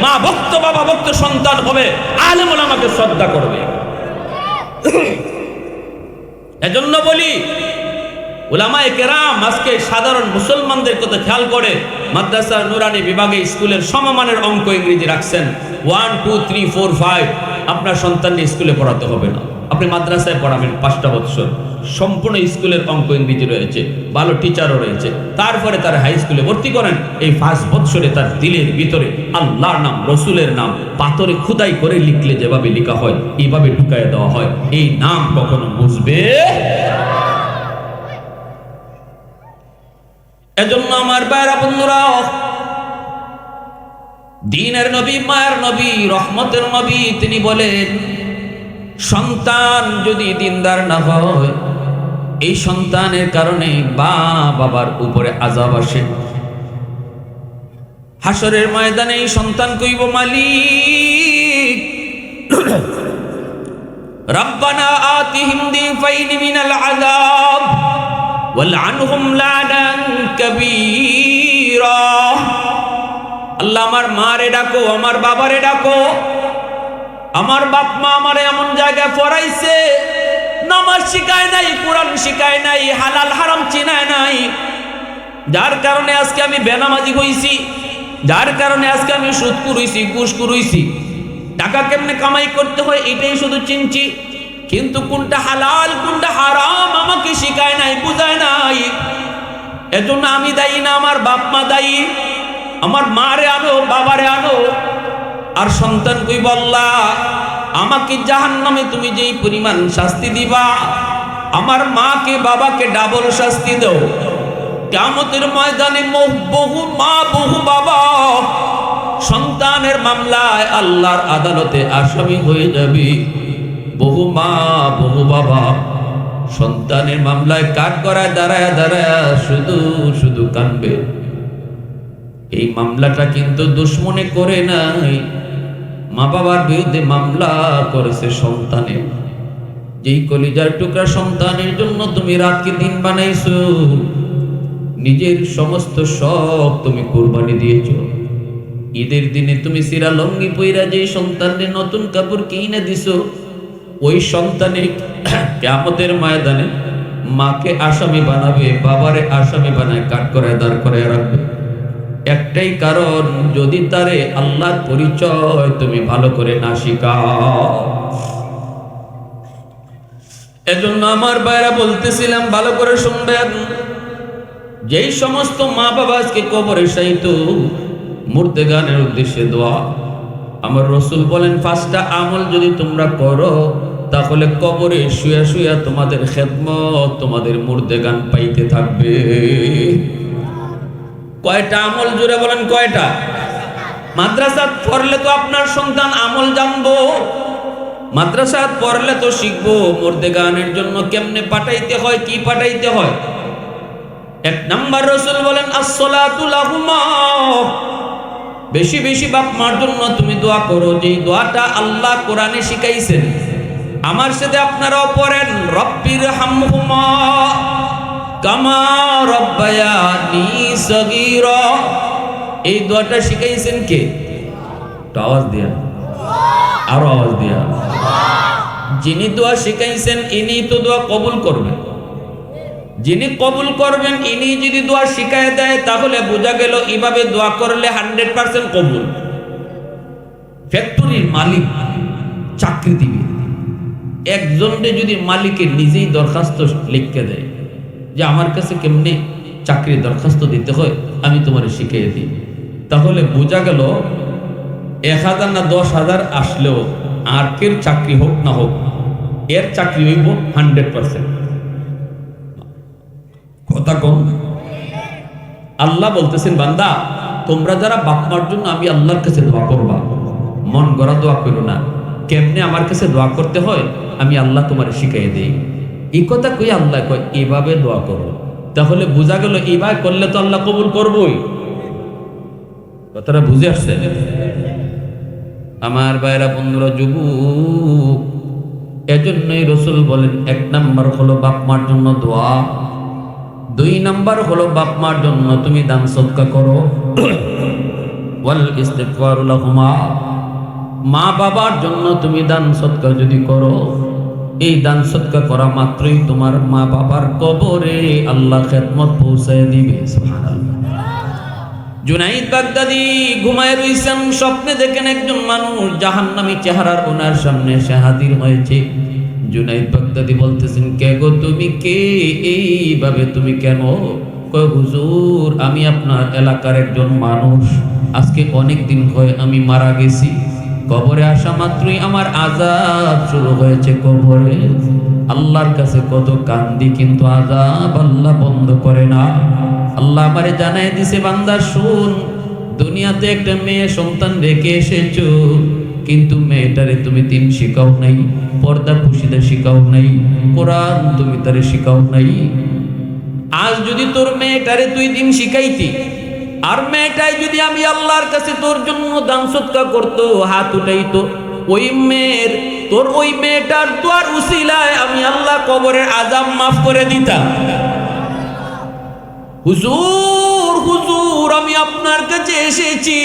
মা ভক্ত বাবা ভক্ত সন্তান হবে, আলেম ওলামাকে শ্রদ্ধা করবে। এজন্য বলি, উলামায়ে কেরাম আজকে সাধারণ মুসলমানদের কথা খেয়াল করে মাদ্রাসার নুরানি বিভাগে স্কুলের সমমানের অঙ্ক ইংরেজি রাখছেন। 1 2 3 4 5 আপনার সন্তানকে স্কুলে পড়াতে হবে না, আপনি মাদ্রাসায় পড়াবেন 5টা বছর। সম্পূর্ণ স্কুলের অঙ্ক ইংরেজি রয়েছে, ভালো টিচারও রয়েছে। তারপরে তার হাই স্কুলে ভর্তি করেন। এই 5 বছরে তার দিলের ভিতরে আল্লাহর নাম, রসুলের নাম পাথরে খুদাই করে লিখলে যেভাবে লেখা হয়, এইভাবে ঢুকাইয়া দেওয়া হয়। এই নাম কখনো বুঝবে। এজন্য আমার ভাইরা বন্ধুরা, দ্বীনের নবী, মায়ের নবী, রহমতের নবী, তিনি বলেন, সন্তান যদি দিনদার না হয়, এই সন্তানের কারণে বাবার উপরে আযাব আসে। হাসরের ময়দানে এই সন্তান কইব, মালিক রব্বানা আতিহিম দিফাইনি মিনাল আযাব ওয়ালআনহুম লা'নান কাবীরা। আল্লাহ, আমার মারে ডাকো, আমার বাবারে ডাকো। আমার বাপ মা আমারে এমন জায়গায় পড়াইছে, নামাজ শিখায় নাই, কোরআন শিখায় নাই, হালাল হারাম চিনায় নাই, যার কারণে আজকে আমি বেনামাজি হইছি। যার কারণে আজকে আমি সুদ কুরইছি, ঘুষ কুরইছি। টাকা কেমনে কামাই করতে হয় এটাই শুধু চিনছি, কিন্তু কোনটা হালাল কোনটা হারাম আমাকে শিখায় নাই, বুঝায় নাই। এজন্য আমি দায়ী না, আমার বাপ মা দায়ী। আমার মারে আনো, বাবারে আনো, আর সন্তান কই বললা আমাকে জাহান্নামে তুমি যেই পরিমাণ শাস্তি দিবা, আমার মাকে বাবাকে ডাবল শাস্তি দাও। কিয়ামতের ময়দানে বহু মা বহু বাবা সন্তানের মামলায় আল্লাহর আদালতে আসামি হয়ে যাবে। বহু মা বহু বাবা সন্তানের মামলায় কাঠ করায় দাঁড়ায় দাঁড়ায় শুধু শুধু কাঁদবে। এই মামলাটা কিন্তু দুশ্মনে করে নাই, মা বাবার বিরুদ্ধে মামলা করেছে সন্তানের। যেই কলিজার টুকরা সন্তানের জন্য তুমি রাতকে দিন বানাইছো, নিজের সমস্ত শখ তুমি কুরবানি দিয়েছো। ঈদের দিনে তুমি সিরা লঙ্গি পইরা যেই সন্তানের নতুন কাপড় কিনে দিছো, ওই সন্তানে কিয়ামতের ময়দানে মাকে আসামি বানাবে, বাবারে আসামি বানায় কাঠ করে দাঁড় করে রাখবে। একটাই কারণ, যদি তারে আল্লাহর পরিচয় তুমি ভালো করে না শিখাও। এজন্য আমার ভাইরা বলতেছিলাম ভালো করে শুনবেন, যেই সমস্ত মা বাবা আজকে কবরে শায়িত, মুর্দেগানের উদ্দেশ্যে দোয়া। আমার রাসূল বলেন 5টা আমল যদি তোমরা করো তাহলে কবরে শুয়া শুয়া তোমাদের খেদমত তোমাদের মুর্দেগান পাইতে থাকবে। কয়টা আমল জুড়ে বলেন, কয়টা? মাদ্রাসাত পড়লে তো আপনার সন্তান আমল জানবো, মাদ্রাসাত পড়লে তো শিখবো মুর্দেগানের জন্য কেমনে পাঠাইতে হয়, কি পাঠাইতে হয়। 1 নাম্বার রাসূল বলেন আসসালাতু লাহুমা, বেশি বেশি বাপ মার জন্য তুমি দোয়া করো, যেই দোয়াটা আল্লাহ কোরআনে শিখাইছেন। আমার সাথে আপনারাও পড়েন, রব্বির হামহুমা কামা রব্বায়ানি সগীরা। এই দোয়াটা শিখাইছেন কে? আওয়াজ দিয়া, আরো আওয়াজ দিয়া। যিনি দোয়া শিখাইছেন ইনি তো দোয়া কবুল করবেন। যিনি কবুল করবেন ইনি যদি দোয়া শিখায় দেয় তাহলে বোঝা গেল এইভাবে দোয়া করলে 100% কবুল। ফ্যাক্টরির মালিক চাকরি দিবে, একজনকে যদি মালিকে নিজেই দরখাস্ত লিখে দেয় যে আমার কাছে কেমনে চাকরির দরখাস্ত দিতে হয় আমি তোমার শিখিয়ে দিই, তাহলে বোঝা গেল 1000 না 10,000 আসলেও আর কের চাকরি হোক না হোক এর চাকরি হইব 100%। কথা কম। আল্লাহ বলতেছেন বান্দা তোমরা যারা বাপ মার জন্য আমি আল্লাহর কাছে দোয়া করবা, মন গড়া দোয়া করো না, কেমনে আমার কাছে দোয়া করতে হয় আমি আল্লাহ তোমার শিখিয়ে দেই। এই কথা কই আল্লাহ কয় এইভাবে দোয়া করো, তাহলে বোঝা গেল এইভাবে করলে তো আল্লাহ কবুল করবই। কথাটা বুঝে আসছে? আমার ভাইরা বন্ধুরা যুবক, এজন্যই রাসূল বলেন 1 নাম্বার হলো বাপ মার জন্য দোয়া, 2 নাম্বার হলো বাপ মার জন্য তুমি দান সদকা করো। ওয়াল ইস্তিগফারু লাহুমা, মা বাবার জন্য তুমি দান সদকা যদি করো, এই দান সদকা করা মাত্রই তোমার মা বাবার কবরে আল্লাহ খেদমত পৌঁছায় দিবে। সুবহানাল্লাহ। জুনাইদ বাগদাদি ঘুমায় রইছেন, স্বপ্নে দেখেন একজন মানুষ জাহান্নামী চেহারার ওনার সামনে এসে হাজির হয়েছে। জুনাইদ বাগদাদি বলতেছেন কে গো তুমি কে, এইভাবে তুমি কেন? কয় হুজুর আমি আপনার এলাকার একজন মানুষ, আজকে অনেক দিন হয় আমি মারা গেছি, কবরে আসা মাত্রই আমার আযাব শুরু হয়েছে কবরে। আল্লাহর কাছে কত কান্দি কিন্তু আযাব আল্লাহ বন্ধ করে না। আল্লাহ আমারে জানাই দিছে বান্দা শুন, দুনিয়াতে একটা মেয়ে সন্তান রেখে এসেছো, কিন্তু মেয়েটারে তুমি দিন শিখাও নাই, পর্দা পুশিদা শিখাও নাই, কোরআন তুমি তারে শিখাও নাই। আজ যদি তোর মেয়েটারে তুই দিন শিখাইতি, আর মেয়েটাই যদি আমি আল্লাহর কাছে তোর জন্য দান সদকা করতো, হাত উঠাইতো, ওই মেয়ের তোর ওই মেয়েটার দোয়ার উসিলায় আমি আল্লাহ কবরের আযাব মাফ করে দিতাম। হুজুর হুজুর আমি আপনার কাছে এসেছি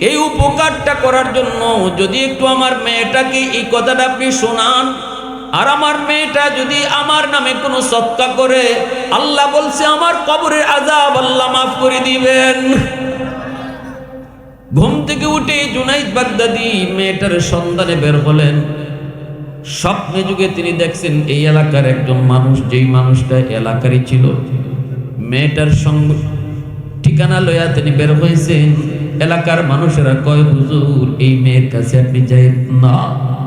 এই উপকারটা করার জন্য, যদি একটু আমার মেয়েটাকে এই কথাটা আপনি শোনান, আর আমার মেয়েটা যদি আমার নামে কোনো সদকা করে, আল্লাহ বলছে আমার কবরের আযাব আল্লাহ মাফ করে দিবেন। ঘুম থেকে উঠে জুনাইদ বাগদাদি মেয়েটার সন্ধানে বের হলেন। স্বপ্নে যুগে তিনি দেখছেন এই এলাকার একজন মানুষ, যেই মানুষটা এলাকারই ছিল, মেয়েটার সঙ্গে ঠিকানা লইয়া তিনি বের হয়েছেন। এলাকার মানুষেরা কয়, হুজুর এই মেয়ের কাছে আপনি যাইন না,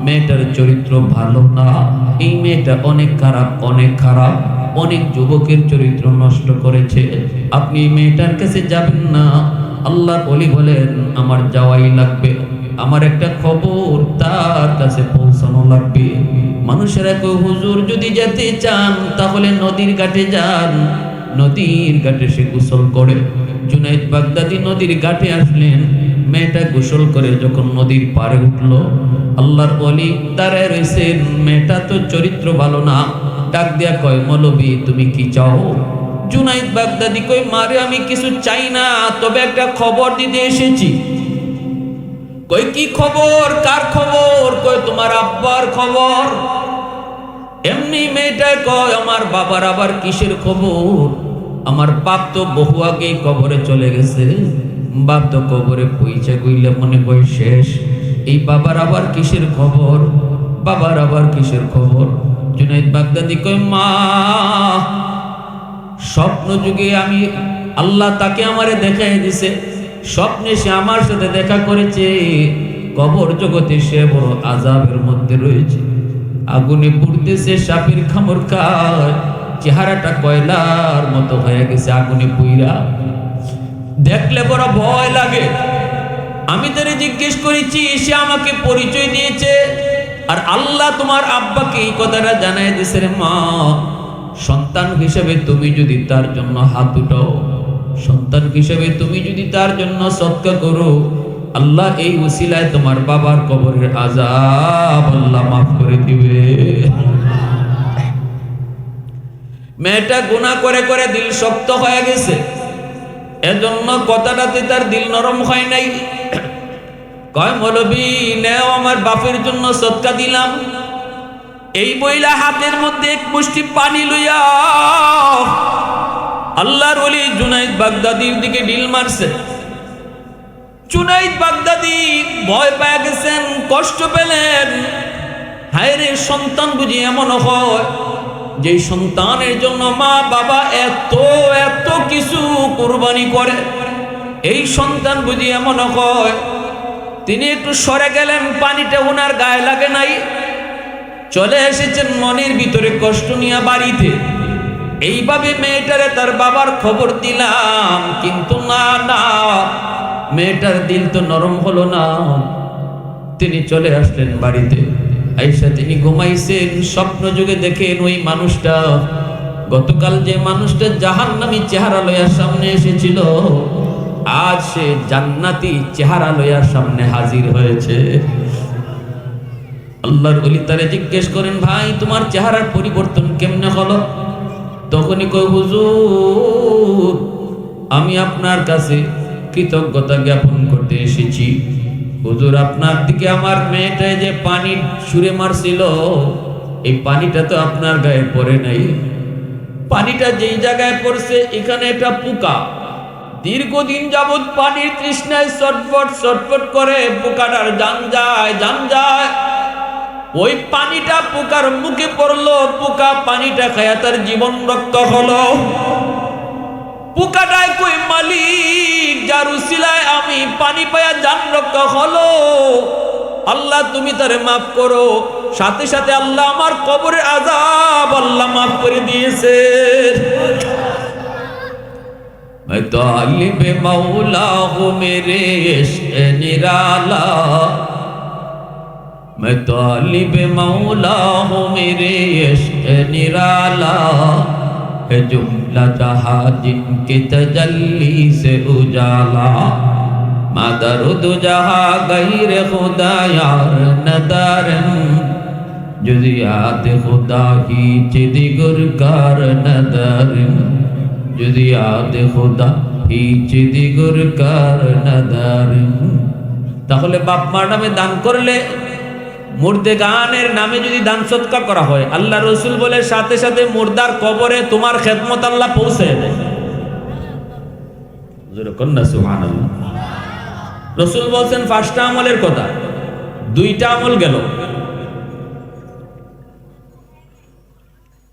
মেয়েটার চরিত্র ভালো না, এই মেয়েটা অনেক খারাপ, অনেক খারাপ, অনেক যুবকের চরিত্র নষ্ট করেছে, আপনি এই মেয়েটার কাছে যাবেন না। আল্লাহর ওলি বলেন, আমার যাওয়াই লাগবে, আমার একটা খবর তার কাছে পৌঁছানো লাগবে। মানুষেরা কয়, হুজুর যদি যেতে চান তাহলে নদীর ঘাটে যান, নদীর ঘাটে সে গোসল করে। জুনাইদ বাগদাদি নদীর ঘাটে আসলেন। মেয়েটা গোসল করে যখন নদীর পাড়ে উঠলো, আল্লাহর ওলি দাঁড়ায় রয়েছেন। মেয়েটা তো চরিত্র ভালো না, ডাক দিয়া কয়, মৌলবী তুমি কি চাও? জুনাইদ বাগদাদি কয়, মারে আমি কিছু চাই না, তবে একটা খবর দিতে এসেছি। কই কি খবর? কার খবর? কই তোমার আব্বার খবর। এমনি মেয়েটা কয়, আমার বাবার আবার কিসের খবর? আমার বাপ তো বহু আগেই কবরে চলে গেছে, বাপ তো কবরে পৌঁছে গইলে মনে হয় শেষ, এই বাবার আবার কিসের খবর? বাবার আবার কিসের খবর? জুনাইদ বাগদাদি কয়, মা স্বপ্ন যুগে আমি আল্লাহ তাকে আমারে দেখাই দিছে, স্বপ্নে সে আমার সাথে দেখা করেছে, কবর জগতে সে বড় আযাবের মধ্যে রয়েছে, আগুনে পুড়তেছে, সাপের কামড় খায়, চেহারাটা কয়লার মতো হয়ে গেছে আগুনে পুইরা, দেখলে বড় ভয় লাগে। আমি তারে জিজ্ঞেস করেছি, সে আমাকে পরিচয় দিয়েছে, আর আল্লাহ তোমার আব্বাকে এই কথাটা জানাই দিছে, রে মা সন্তান হিসেবে তুমি যদি তার জন্য হাত উঠাও, সন্তান হিসেবে তুমি যদি তার জন্য সদকা করো, আল্লাহ এই উসিলায় তোমার বাবার কবরের আযাব আল্লাহ মাফ করে দিবে। মেয়েটা গুনাহ করে করে দিল শক্ত হয়ে গেছে, এজন্য কথাটাতে তার দিল নরম হয় নাই। কয়, মৌলবী নেও, আমার বাপের জন্য সদকা দিলাম। এই বইলা হাতের মধ্যে এক মুষ্টি পানি লইয়া আল্লাহর ওলি জুনাইদ বাগদাদির দিকে ঢিল মারছে। জুনাইদ বাগদাদি ভয় পেয়ে গেছেন, কষ্ট পেলেন। হায় রে, সন্তান বুঝি এমন হয় যে সন্তানের জন্য মা বাবা এত এত কিছু কুরবানি করে, এই সন্তান বুঝি এমন হয়। তিনি একটু সরে গেলেন, পানিটা ওনার গায়ে লাগে নাই, চলে এসেছেন মনের ভিতরে কষ্ট নিয়ে বাড়িতে। এইভাবে মেয়েটারে তার বাবার খবর দিলাম, কিন্তু না না, মেয়েটার দিল তো নরম হলো না। তিনি চলে আসলেন বাড়িতে, আইসা তিনি ঘুমাইছেন। স্বপ্ন যুগে দেখেন ওই মানুষটা, গতকাল যে মানুষটা জাহান্নামী চেহারা লইয়ার সামনে এসেছিল, আজ সে জান্নাতি চেহারা লইয়ার সামনে হাজির হয়েছে। আল্লাহর ওলি তারে জিজ্ঞেস করেন, ভাই তোমার চেহারার পরিবর্তন কেমনে হলো? তখনই কই, হুজুর আমি আপনার কাছে কৃতজ্ঞতা জ্ঞাপন করতে এসেছি। হুজুর আপনার দিকে আমার মেয়েটায় যে পানি ছুঁড়ে মারছিল, এই পানিটা তো আপনার গায়ে পড়ে নাই, পানিটা যেই জায়গায় পড়ছে এখানে একটা পোকা, দীর্ঘদিন যাবৎ পানির তৃষ্ণায় ছটফট ছটফট করে, পোকাটার জান যায় জান যায়। ওই পানিটা পোকার মুখে পড়লো, পোকা পানিটা খায়া তার জীবন রক্ষা হলো। পোকাটায় কই, মালিক যার উসিলায় আমি পানি পায়া জান রক্ষা হলো, আল্লাহ তুমি তারে মাফ করো। সাথে সাথে আল্লাহ আমার কবরের আযাব আল্লাহ মাফ করে দিয়েছে। मैं तालिब मौला हूँ मेरे इश्क़ निराला, मैं तालिब मौला हूँ मेरे इश्क़ निराला, है जुमला जहाँ जिनके तजल्ली से उजाला, मदरुद जहाँ गैर खुदा यार नदारन, जुज़ियात खुदा ही चिदिगुर कार नदारन, जुज़ियात खुदा ही चिदिगुर कार नदारन। তাহলে বাপ মার নামে দান করলে, মুর্দে গানের নামে যদি দান সদকা করা হয়, আল্লাহ রসুল বলে সাথে সাথে মুর্দার কবরে তোমার খেদমত আল্লাহ পৌঁছে দেয়। রসুল বলছেন 5টা আমলের কথা, 2টা আমল গেল।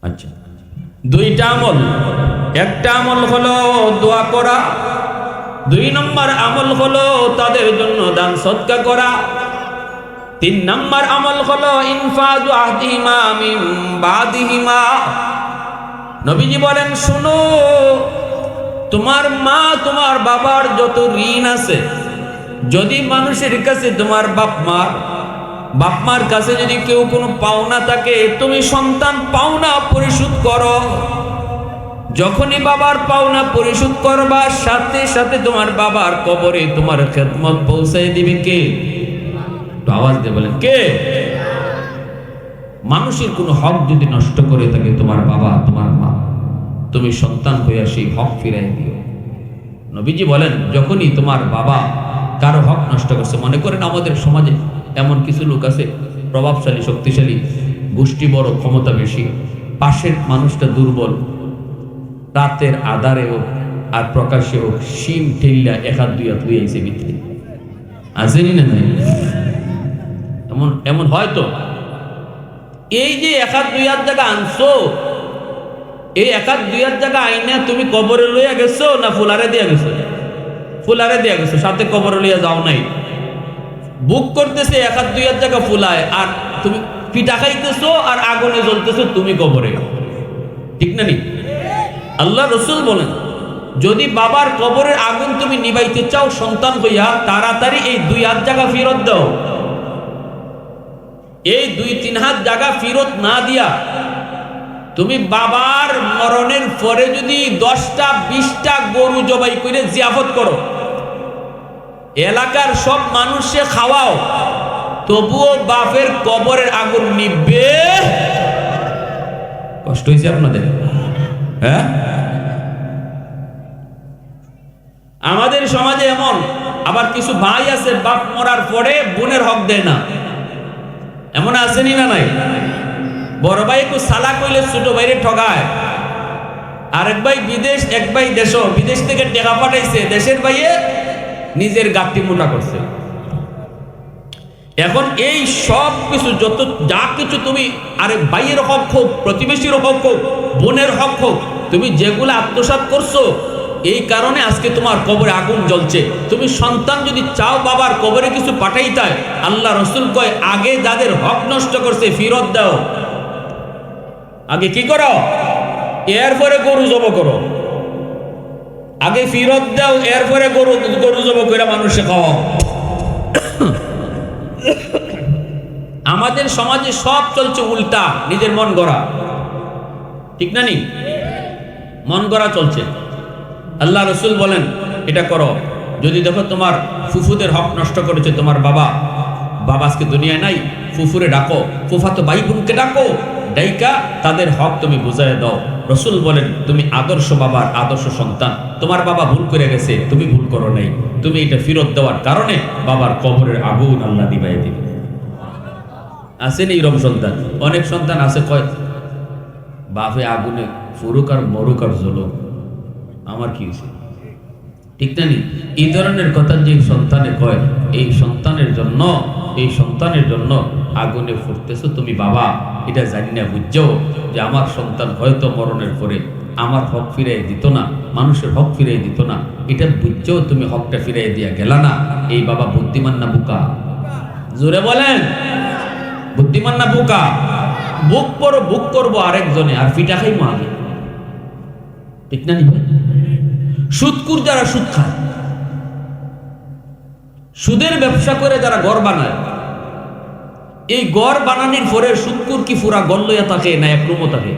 আচ্ছা, 2টা আমল, একটা আমল হলো দোয়া করা, 2 নম্বর আমল হলো তাদের জন্য দান সদকা করা, 3 নম্বর আমল হলো ইনফাজু আহদিহিমা মিন বাদিহিমা। নবীজি বলেন, শুনো, তোমার মা তোমার বাবার যত ঋণ আছে, যদি মানুষের কাছে তোমার বাপ মার কাছে যদি কেউ কোনো পাওনা থাকে, তুমি সন্তান পাওনা পরিশোধ করো। যখনই বাবার পাওনা পরিশোধ করবা, সাথে সাথে তোমার বাবার কবরে তোমার খেদমত পৌঁছাই দিবে কে? আওয়াজ দিয়ে বলেন, কে? মানুষের কোনো হক যদি নষ্ট করে থাকে তোমার বাবা তোমার মা, তুমি সন্তান হইয়া সেই হক ফিরাই দিও। নবীজি বলেন, যখনই তোমার বাবা কারো হক নষ্ট করছে, মনে করেন আমাদের সমাজে এমন কিছু লোক আছে, প্রভাবশালী শক্তিশালী গোষ্ঠী, বড় ক্ষমতা বেশি, পাশের মানুষটা দুর্বল, রাতের আধারে হোক আর প্রকাশ্যে হোক, শিম ঠেল্লা 1-2 হাত হয়ে আইছে ভিতরে, আসেনি না? এমন হয়তো এই যে 1-2 হাত জায়গা আনছো, এই 1-2 হাত জায়গা আইনা তুমি কবরে লইয়া গেছো না ফুলারে দিয়া গেছো? ফুলারে দিয়া গেছো, সাথে কবরে লইয়া যাও নাই। বুক করতেছে 1-2 হাত জায়গা ফুলায়, আর তুমি পিঠা খাইতেছো আর আগুনে জ্বলতেছো তুমি কবরে, ঠিক না? নি আল্লাহ রসুল বলেন, যদি বাবার কবরের আগুন তুমি নিবাইতে চাও সন্তান হইয়া, তাড়াতাড়ি এই 2 হাত জায়গা ফেরত দাও। এই 2-3 হাত জায়গা ফেরত না দিয়া তুমি বাবার মরণের পরে যদি 10টা-20টা গরু জবাই করে জিয়াফত করো, এলাকার সব মানুষে খাওয়াও, তবুও বাপের কবরের আগুন নিবে। কষ্ট হয়েছে আপনাদের? হ্যাঁ, আমাদের সমাজে এমন আবার কিছু ভাই আছে, বাপ মরার পরে বোনের হক দেয় না, এমন আসেনি না? নাই? বড় ভাই একটু সালা কইলে ছোট ভাইরে ঠগায়, আরেক ভাই বিদেশ, এক ভাই দেশ, বিদেশ থেকে টাকা পাঠাইছে, দেশের ভাইয়ে নিজের গাঁটটি মোটা করছে। এখন এই সব কিছু, যত যা কিছু তুমি আরেক ভাইয়ের হক হোক, প্রতিবেশীর হক হোক, বোনের হক হোক, তুমি যেগুলো আত্মসাৎ করছো, এই কারণে আজকে তোমার কবরে আগুন জ্বলছে। তুমি সন্তান যদি চাও বাবার কবরে কিছু পাঠাইতে, আল্লাহ রসুল কয়, আগে যাদের হক নষ্ট করছে ফেরত দাও। আগে কি করো? এরপরে গরু জব করো। আগে ফেরত দাও, এরপরে গরু জব করে মানুষে খাওয়াও। আমাদের সমাজে সব চলছে উল্টা, নিজের মন গড়া, ঠিক না? নি মন গড়া চলছে। আল্লাহ রসুল বলেন, এটা করো। যদি দেখো তোমার ফুফুদের হক নষ্ট করেছে তোমার বাবা আজকে দুনিয়ায় নাই, ফুফুরে ডাকো, ফুফাতো ভাই বোনকে ডাকো, ডাইকা তাদের হক তুমি বুঝাই দাও। রসুল বলেন, তুমি আদর্শ বাবার আদর্শ সন্তান, তোমার বাবা ভুল করে গেছে, তুমি ভুল করো নাই, তুমি এটা ফেরত দেওয়ার কারণে বাবার কবরের আগুন আল্লাহ দিবাই দিবে। আসেন এইরকম সন্তান? অনেক সন্তান আছে, কয় বাপে আগুনে ফুরুক আর মরুক আর জ্বলুক, আমার কি হয়েছে, ঠিক না? নি এই ধরনের কথা যে সন্তানে কয়, এই সন্তানের জন্য আগুনে ফুটতেছো তুমি বাবা, এটা জানি না বুঝছো যে আমার সন্তান হয়তো মরণের পরে আমার হক ফিরাই দিত না, মানুষের হক ফিরাই দিত না, এটা বুঝছো তুমি হকটা ফিরাই দিয়া গেলা না। এই বাবা বুদ্ধিমান না বোকা? জোরে বলেন, বুদ্ধিমান না বোকা? বুক করবো আরেকজনে, আর পিঠা খাইবো আগে, ঠিক না? নিবে সুদকুর যারা সুদ খায়, সুদের ব্যবসা করে যারা ঘর বানায়, এই ঘর বানানোর পরে সুদকুর কি পুরা গল লইয়া থাকে না এক রুমও থাকে?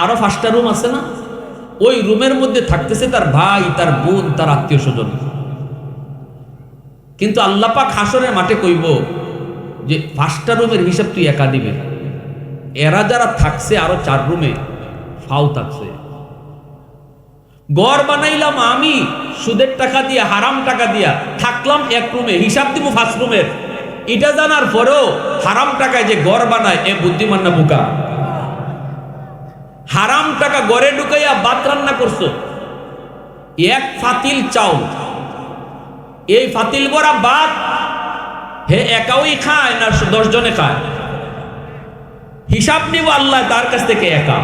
আরো 5টা রুম আছে না? ওই রুমের মধ্যে থাকতেছে তার ভাই, তার বোন, তার আত্মীয় স্বজন। কিন্তু আল্লাহ পাক হাসরের মাঠে কইব যে 5টা রুমের হিসাব তুই একা দিবে, এরা যারা থাকছে আরো 4 রুমে ফাও থাকছে। ঘর বানাইলাম আমি সুদের টাকা দিয়া, হারাম টাকা দিয়া, থাকলাম এক রুমে, হিসাব দিব 5 রুমের। এটা জানার পরেও হারাম টাকায় যে ঘর বানায়, এ বুদ্ধিমান না বোকা? হারাম টাকা ঘরে ঢুকাইয়া ভাত রান্না করছো, 1 ফাতিল চাউল এই ফাতিল ভরা ভাত হে একাই খায় না 10 জনে খায়? হিসাব নিব আল্লাহ তার কাছ থেকে। একা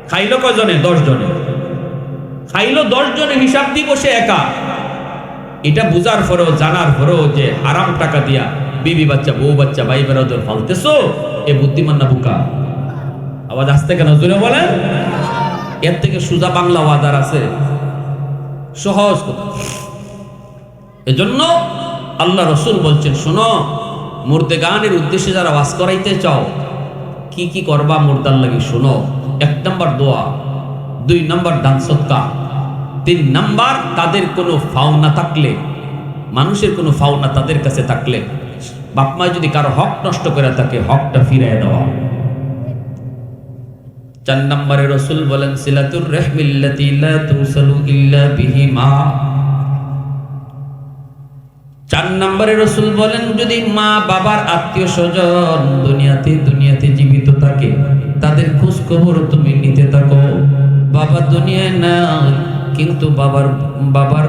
খাইলো কয়জনে? 10 জনে খাইলো, 10 জনে হিসাব দিব সে একা। এটা বুঝার পরেও জানার পরেও যে হারাম টাকা দিয়া বিবি বাচ্চা বউ বাচ্চা ভাই বেড়াদের ফালতেছো, এ বুদ্ধিমান না বোকা? আওয়াজ আসতে কেন জোরে বলেন? এর থেকে সোজা বাংলা ওয়াদার আছে, সহজ কথা। এজন্য আল্লাহ রসুল বলছেন, শোনো, মুর্দেগানের উদ্দেশ্যে যারা ওয়াজ করাইতে চাও কি কি করবা মুর্দার লাগি শোনো। 1 নাম্বার দোয়া, 2 নাম্বার দান সদকা, 3 নাম্বার তাদের কোনো ফাওনা থাকলে, মানুষের কোনো ফাওনা তাদের কাছে থাকলে, বাপ মা যদি কারো হক নষ্ট করে থাকে হকটা ফিরিয়ে দেওয়া। 4 নম্বরে রসুল বলেন সিলাতুর রাহমিল্লাতি লা তুসালু ইল্লা বিহিমা। 4 নম্বরে রসুল বলেন যদি মা বাবার আত্মীয় স্বজন দুনিয়াতে জীবিত থাকে তাদের খোঁজ খবর তুমি নিতে থাকো। বাবা দুনিয়ায় নাই কিন্তু বাবার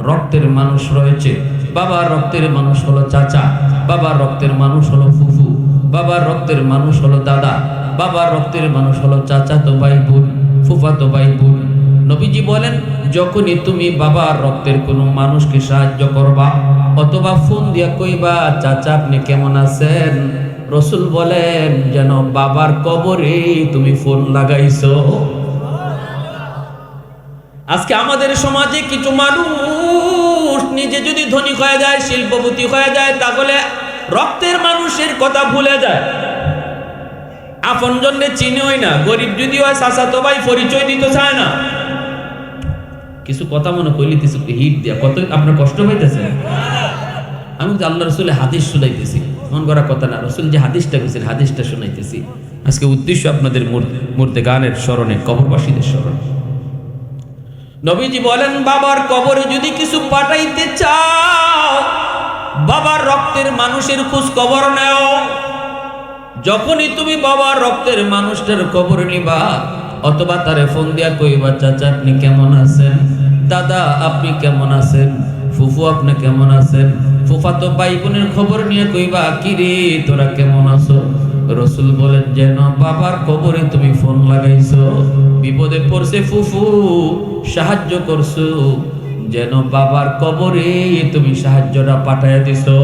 রক্তের মানুষ রয়েছে। বাবার রক্তের মানুষ হলো চাচা, বাবার রক্তের মানুষ হলো ফুফু, বাবার রক্তের মানুষ হলো দাদা, বাবার রক্তের মানুষ হলো চাচাতো ভাই বোন, ফুফাতো ভাই বোন। নবীজি বলেন যখনই তুমি বাবার রক্তের কোনো মানুষকে সাহায্য করবা অথবা ফোন দিয়া কইবা চাচা আপনি কেমন আছেন, রসুল বলেন যেন বাবার কবরে তুমি ফোন লাগাইছো। আজকে আমাদের সমাজে কিছু মানুষ নিজে যদি ধনী হয়ে যায়, শিল্পপতি হয়ে যায়, তাহলে রক্তের মানুষের কথা ভুলে যায়, আপন জন্য চিনেই না। গরিব যদি হয় চাচাতো ভাই পরিচয় দিতে চায় না। কিছু কথা মনে কইলিতেছি হিট দিয়া, কত আপনার কষ্ট হইতেছে। আমি তো আল্লাহ রসুলের হাদিস শুনাইতেছি, মন করা কথা না, রসুল যে হাদিসটা কইছেন হাদিসটা শুনাইতেছি। আজকে উদ্দেশ্য আপনাদের মুর্দেগানের স্মরণে, কবরবাসীদের স্মরণে। নবীজি বলেন বাবার কবরে যদি কিছু পাঠাইতে চাও বাবার রক্তের মানুষের খোঁজ খবর নাও। যখনই তুমি বাবার রক্তের মানুষটার খবর নিবা অথবা তারে ফোন দিয়া কইবা চাচা আপনি কেমন আছেন, দাদা আপনি কেমন আছেন, ফুফু আপনি কেমন আছেন, ফুফাতো ভাই বোনের খবর নিয়ে কইবা কি রে তোরা কেমন আছো। রসুল বলেন যেন বাবার কবরে তুমি ফোন লাগাইছো, বিপদে পড়ছে ফুফু সাহায্য করছো, যেন বাবার কবরে তুমি সাহায্যটা পাঠাইয়া দিছো।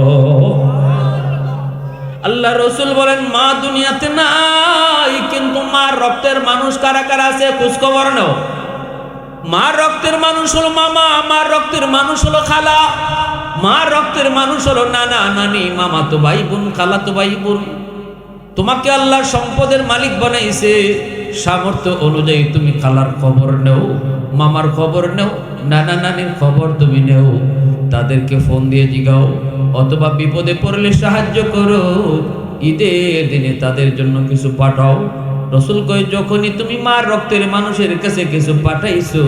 আল্লাহ রসুল বলেন মা দুনিয়াতে নাই কিন্তু মার রক্তের মানুষ কারা কারা আছে খোঁজ খবর নাও। মার রক্তের মানুষ হলো মামা, মার রক্তের মানুষ হলো খালা, মার রক্তের মানুষ হলো নানা নানি, মামাতো ভাই বোন, খালাতো ভাই বোন। তোমাকে আল্লাহ সম্পদের মালিক বানাইছে, সামর্থ্য অনুযায়ী তুমি খালার খবর নেও, মামার খবর নেও, নানা নানির খবর তুমি নেও, তাদেরকে ফোন দিয়ে জিগাও অথবা বিপদে পড়লে সাহায্য করো, ঈদের দিনে তাদের জন্য কিছু পাঠাও। রসুল কয় যখনই তুমি মার রক্তের মানুষের কাছে কিছু পাঠাইছো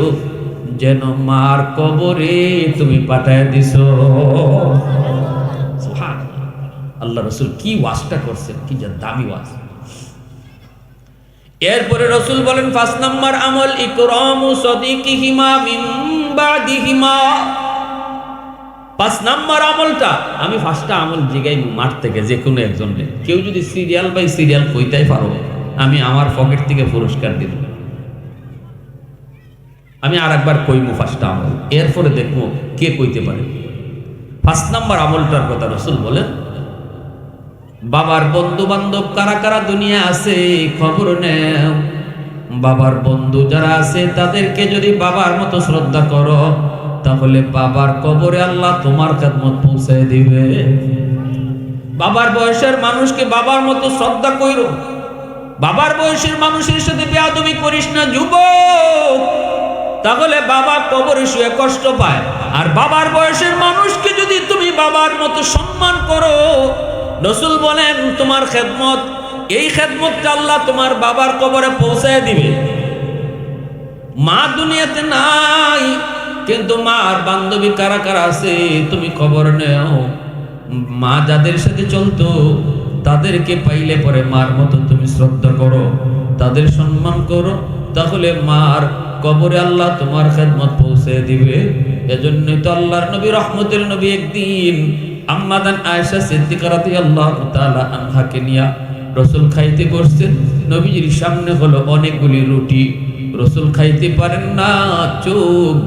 যেন মার কবরে তুমি পাঠায় দিছো। আল্লাহ রসুল কি ওয়াজটা করছেন, কি যা দামি ওয়াজ। এরপরে রসুল বলেন 5 নম্বর আমল ইকরামু সাদিকিহিমা মিন বাদিহিমা। 5 নম্বর আমলটা আমি 5টা আমল জিগাই মাঠ থেকে যে কোনো একজনকে, কেউ যদি সিরিয়াল বাই সিরিয়াল কইতেই পারো আমি আমার পকেট থেকে পুরস্কার দিব। আমি আর একবার কইমু 5টা আমল, এরপরে দেখবো কে কইতে পারে। 5 নম্বর আমলটার কথা রসুল বলেন বাবার বন্ধু বান্ধব কারা কারা দুনিয়া আছে খবর নেও। বাবার বন্ধু যারা আছে তাদেরকে যদি বাবার মতো শ্রদ্ধা করো তাহলে বাবার কবরে আল্লাহ তোমার খেদমত পৌঁছায় দিবে। বাবার বয়সের মানুষকে বাবার মতো শ্রদ্ধা কইরো, বাবার বয়সের মানুষের সাথে বেয়াদবি করিস না যুবক, তাহলে বাবা কবরে শুয়ে কষ্ট পায়। আর বাবার বয়সের মানুষকে যদি তুমি বাবার মতো সম্মান করো, রসুল বলেন তোমার খেদমত, এই খেদমতটা আল্লাহ তোমার বাবার কবরে পৌঁছায় দিবে। মা দুনিয়াতে নাই কিন্তু মার বান্ধবী কারা কারা আছে তুমি খবর নেও। মা যাদের সাথে চলতো তাদেরকে পাইলে পরে মার মতো তুমি শ্রদ্ধা করো, তাদের সম্মান করো, তাহলে মার কবরে আল্লাহ তোমার খেদমত পৌঁছে দিবে। এজন্যই তো আল্লাহর নবী রহমতের নবী একদিন আম্মাদান আয়েশা সিদ্দিকা রাদিয়াল্লাহু তাআলা আনহাকে নিয়া রসুল খাইতে বসছেন। নবীজির সামনে হলো অনেকগুলি রুটি, রসুল খাইতে পারেন না, চোখ